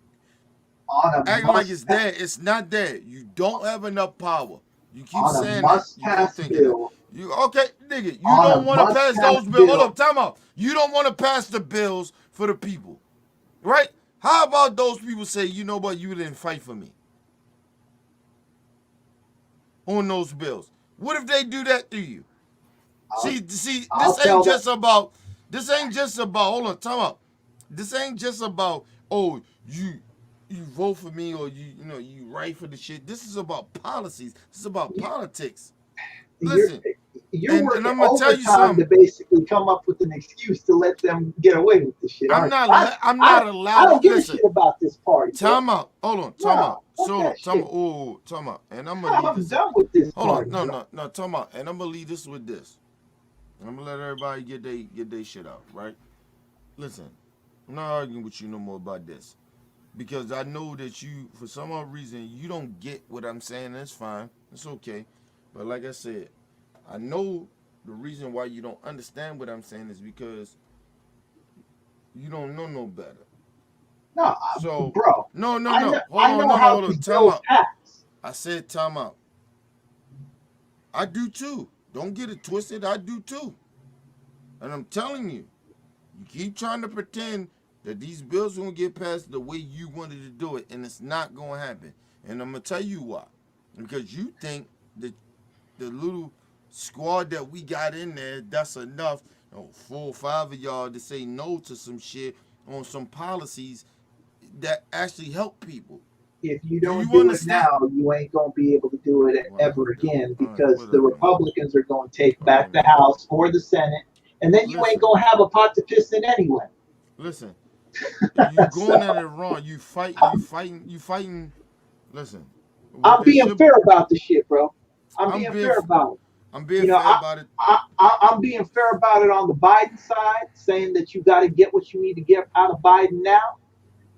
On a acting like must it's there. It's not there. You don't have enough power. You keep on a saying that. must You keep pass thinking that. bill. You okay, nigga? You On a don't want to must pass pass those bills. Hold bill. up, time out. You don't want to pass the bills for the people, right? How about those people say, you know what, you didn't fight for me on those bills? What if they do that to you? I'll, See, I'll tell them. this ain't just about, hold on, time out. This ain't just about, oh, you vote for me or you write for the shit. This is about policies. This is about politics. You're Listen, you're and working I'm gonna tell you overtime to something. basically come up with an excuse to let them get away with this shit, aren't you? I'm I, not I allowed to don't give a listen. shit about this party, bro. Time out. Hold on. Time No, out. fuck So that time shit. out. Oh, time out. And I'm gonna leave I'm this. done with this Hold on. party, No, bro. no, no. Time out. And I'm gonna leave this with this. I'm gonna let everybody get their shit out, right? Listen, I'm not arguing with you no more about this because I know that you, for some odd reason, you don't get what I'm saying. And it's fine. It's okay. But like I said, I know the reason why you don't understand what I'm saying is because you don't know no better. No, So, bro. no, no, I no. know Hold I on, know no, no, how hold on. these Time bills out. pass. I said time out. I do too. Don't get it twisted. I do too. And I'm telling you, you keep trying to pretend that these bills are gonna get passed the way you wanted to do it, and it's not gonna happen. And I'm gonna tell you why. Because you think that the little squad that we got in there, that's enough, 4 or 5 of y'all to say no to some shit on some policies that actually help people. If you Do don't you do it understand? now, you ain't gonna be able to do it Wow, ever again all right, because the whatever, man. Republicans are gonna take All right, back the man. House or the Senate, and then you ain't Listen, gonna have a pot to piss in anyway. listen. You going at So it wrong. You fighting. Listen, what I'm they being should. fair about the shit, bro. I'm I'm being being fair about it. I'm being You know, fair about it. I'm being fair about it on the Biden side, saying that you got to get what you need to get out of Biden now.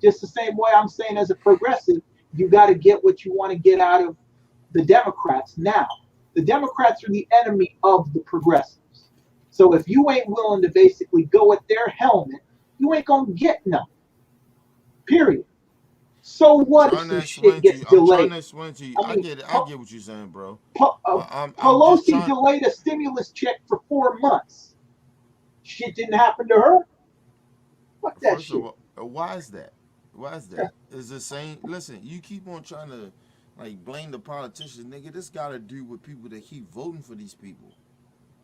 Just the same way I'm saying as a progressive, you got to get what you want to get out of the Democrats now. The Democrats are the enemy of the progressives. So if you ain't willing to basically go at their helmet, you ain't gonna get nothing. Period. So what if Trying to some shit explain to gets you. I'm trying delayed? to explain to you. I I mean, get it. I get what you're saying, bro. I'm just Pelosi trying. delayed a stimulus check for 4 months. Shit didn't happen to her. Fuck that First of shit. all, why is that? Why is that? Is the same. Listen, you keep on trying to like blame the politicians, nigga. This got to do with people that keep voting for these people.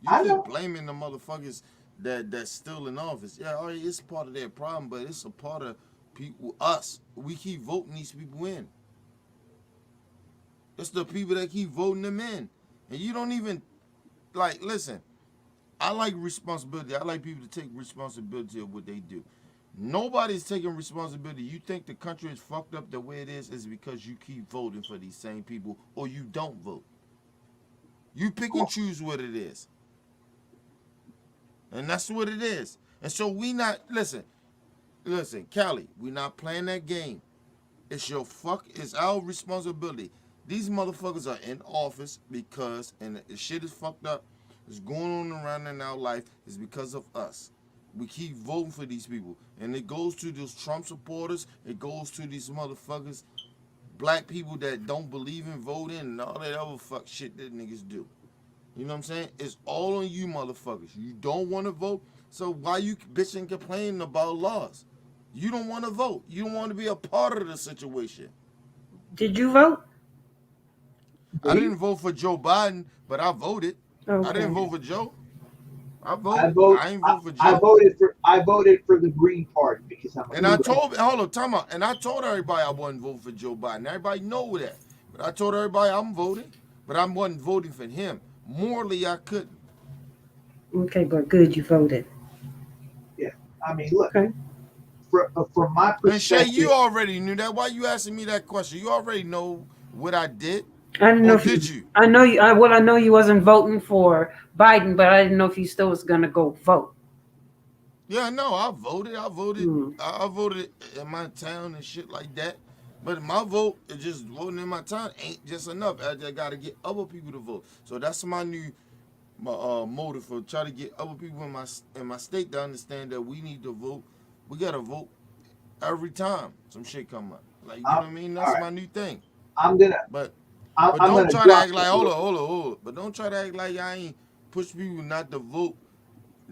You I keep know. blaming the motherfuckers that's still in office. Yeah, all right, it's part of their problem, but it's a part of people, us. We keep voting these people in. It's the people that keep voting them in, and you don't even like. Listen, I like responsibility. I like people to take responsibility of what they do. Nobody's taking responsibility. You think the country is fucked up the way it is because you keep voting for these same people or you don't vote. You pick and choose what it is. And that's what it is. And so we not listen, Callie, we not playing that game. It's our responsibility. These motherfuckers are in office because and the shit is fucked up. It's going on around in our life is because of us. We keep voting for these people. And it goes to those Trump supporters. It goes to these motherfuckers, black people that don't believe in voting and all that other fuck shit that niggas do. You know what I'm saying? It's all on you motherfuckers. You don't want to vote, so why you bitching complaining about laws? You don't want to vote. You don't want to be a part of the situation. Did you vote? I Me? didn't vote for Joe Biden, but I voted. I didn't Okay. vote for Joe. I I voted. vote. I ain't I, vote for Joe. I voted for the Green Party because I'm a And I progressive. told, hold on, time out. And I told everybody I wasn't voting for Joe Biden. Everybody know that. But I told everybody I'm voting, but I wasn't voting for him. Morally, I couldn't. Okay, but good you voted. Yeah. I mean, look, Okay. from my And Shay, perspective, you already knew that. Why you asking me that question? You already know what I did, I didn't know or if did you. you? I know you. I know you wasn't voting for Biden, but I didn't know if you still was gonna go vote. Yeah, no, I voted. Mm. I voted in my town and shit like that. But my vote is just voting in my town ain't just enough. I just got to get other people to vote. So that's my new motive for try to get other people in my state to understand that we need to vote. We gotta vote every time some shit come up. Like, you know I'm, what I mean? all That's right. my new thing. I'm gonna But I'm, but I'm don't gonna try to drop act like this hold real on, quick. hold on, hold on. But don't try to act like I ain't push people not to vote.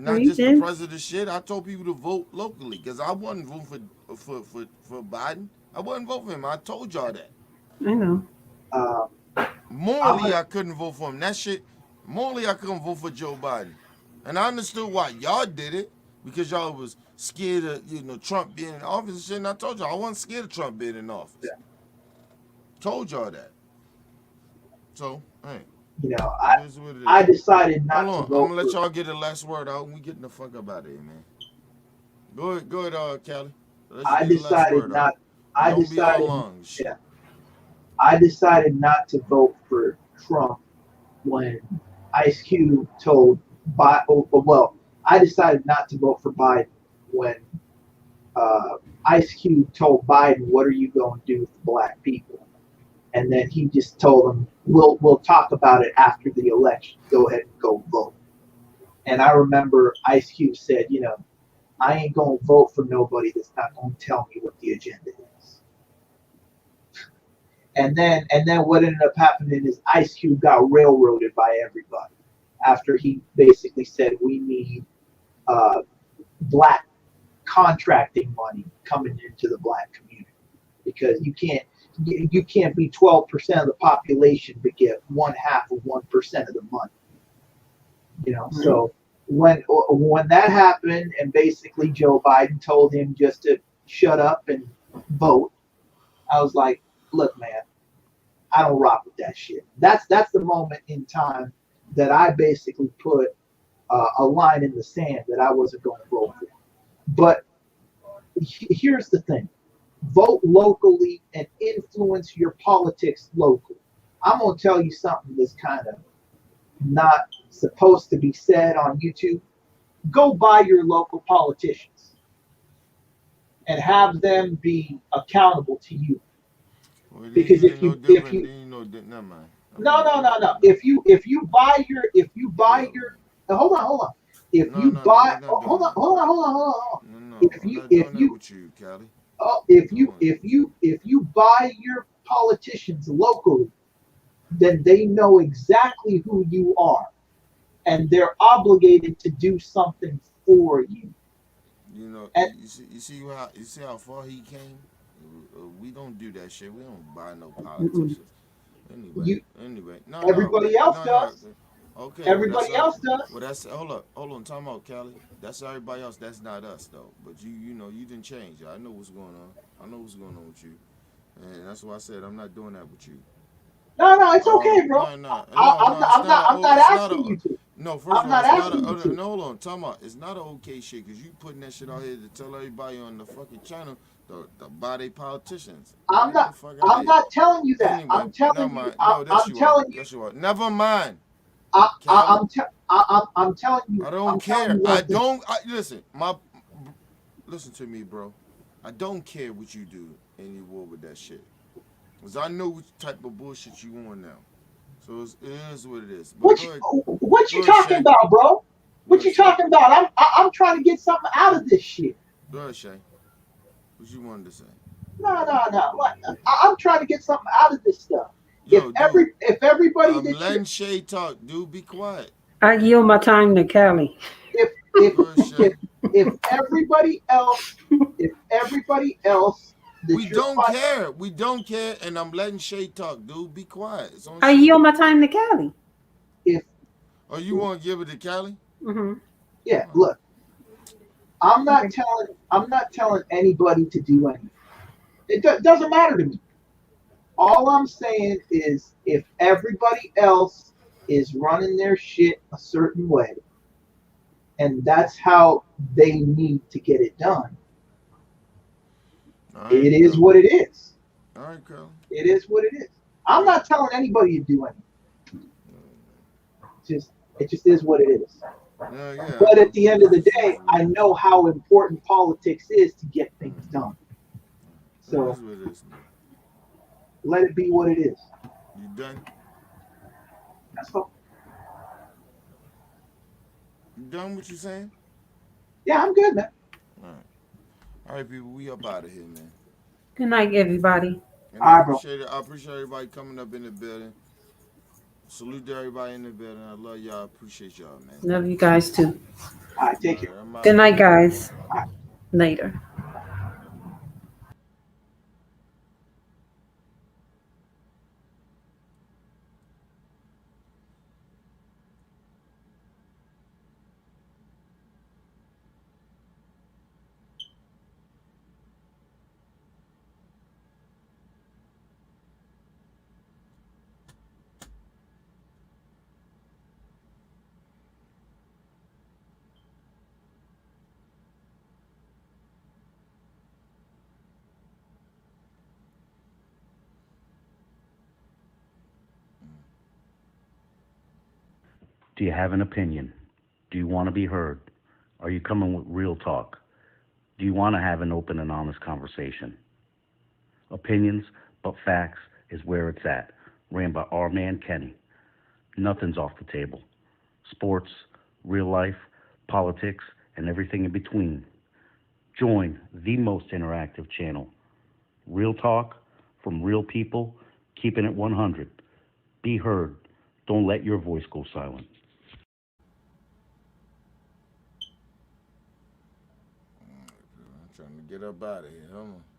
No, Not you just the did. president shit. I told people to vote locally because I wasn't voting for Biden. I wasn't voting for him. I told y'all that. I know. Um, I'm Morally, gonna I couldn't vote for him. That shit. Morally, I couldn't vote for Joe Biden, and I understood why y'all did it because y'all was scared of Trump being in office and shit. And I told y'all I wasn't scared of Trump being in office. Told y'all that. So hey, you know it is what it I is. decided Hold not to on, I'm vote gonna let for y'all get the last word out and we getting the fuck up out of here, man. Go ahead, Callie. Let you I get the last decided word out. not I Don't be all decided long shit. yeah I decided not to vote for Trump when Ice Cube told well, I decided not to vote for Biden when Ice Cube told Biden, "What are you going to do for black people?" And then he just told him, "We'll talk about it after the election. Go ahead and go vote." And I remember Ice Cube said, "I ain't going to vote for nobody that's not going to tell me what the agenda is." And then what ended up happening is Ice Cube got railroaded by everybody after he basically said we need uh, black contracting money coming into the black community because you can't be 12% of the population but get 1/2 of 1% of the money. Right. So when that happened and basically Joe Biden told him just to shut up and vote, I was like, look, man, I don't rock with that shit. That's the moment in time that I basically put a line in the sand that I wasn't going to vote for. But here's the thing: vote locally and influence your politics locally. I'm gonna tell you something that's kind of not supposed to be said on YouTube. Go buy your local politicians and have them be accountable to you. Well, then Because you ain't if no you if different. you Then you know, never mind. no no no no No. if you buy your hold on if No, you no, no. buy We're not hold doing on that. hold on hold on hold on hold on No, no. if I'm you not if doing that you with you, Callie. oh, I'm not doing that with you. if you buy your politicians locally, then they know exactly who you are and they're obligated to do something for you. And You see how far he came. We don't do that shit. We don't buy no Mm-mm. politicians. you Anyway. everybody else No. does. Okay, well that's Everybody else does. hold on, time out, Callie. That's everybody else. That's not us though. But you didn't change. I know what's going on. I know what's going on with you, and that's why I said I'm not doing that with you. No, it's okay, bro. It's not a. I'm not It's not asking a. you to. No, first I'm of all, not it's not a. asking you to. No, hold on, time out. It's not a okay shit because you putting that shit out here to tell everybody on the fucking channel to buy they politicians. Man, I'm get not. the fuck out of I'm here. not telling you that. Anyway, I'm never telling you. mind. No, that's I'm you are. telling you. That's you are. Never mind, I, I, Callie. I'm, te- I'm telling you. I don't I'm telling care. you one thing. Listen. Listen to me, bro. I don't care what you do anymore with that shit. Cause I know what type of bullshit you on now. So it is what it is. But What go you, ahead. what Go you ahead, talking Shay. about, bro? Go What ahead, you Shay. talking about? I'm trying to get something out of this shit. Go ahead, Shay. What you wanted to say? No. I'm trying to get something out of this stuff. Yo, dude. If everybody I'm that you letting Shay talk. Dude, be quiet. I yield my time to Callie. if if Go ahead, if Shay. if everybody else We that you're don't fighting, care. We don't care. And I'm letting Shay talk. Dude, be quiet. It's on I Shay. yield my time to Callie. if Oh, you want to give it to Callie? Mm-hmm. yeah, All right. look, I'm not telling anybody to do anything. Doesn't matter to me. All I'm saying is if everybody else is running their shit a certain way, and that's how they need to get it done, All right, it is Callie. what it is. All right, Callie. It is what it is. I'm Good. not telling anybody to do anything. Just it just is what it is. Yeah, I But know at the end of the day, socialism. I know how important politics is to get things done. It So is what it is, man. let it be what it is. You done? That's all. You done what you saying? Yeah, I'm good, man. All right. All right, people, we up out of here, man. Good night, everybody. And All right, bro. I appreciate everybody coming up in the building. Salute to everybody in the building. I love y'all. Appreciate y'all, man. Love you guys too. All right, All take care. right, I'm out. Good night, guys. All right. Later. Do you have an opinion? Do you want to be heard? Are you coming with real talk? Do you want to have an open and honest conversation? Opinions, but facts is where it's at. Ran by our man Kenny. Nothing's off the table. Sports, real life, politics, and everything in between. Join the most interactive channel. Real talk from real people, keeping it 100. Be heard. Don't let your voice go silent. I'm trying to get up out of here. Hold on.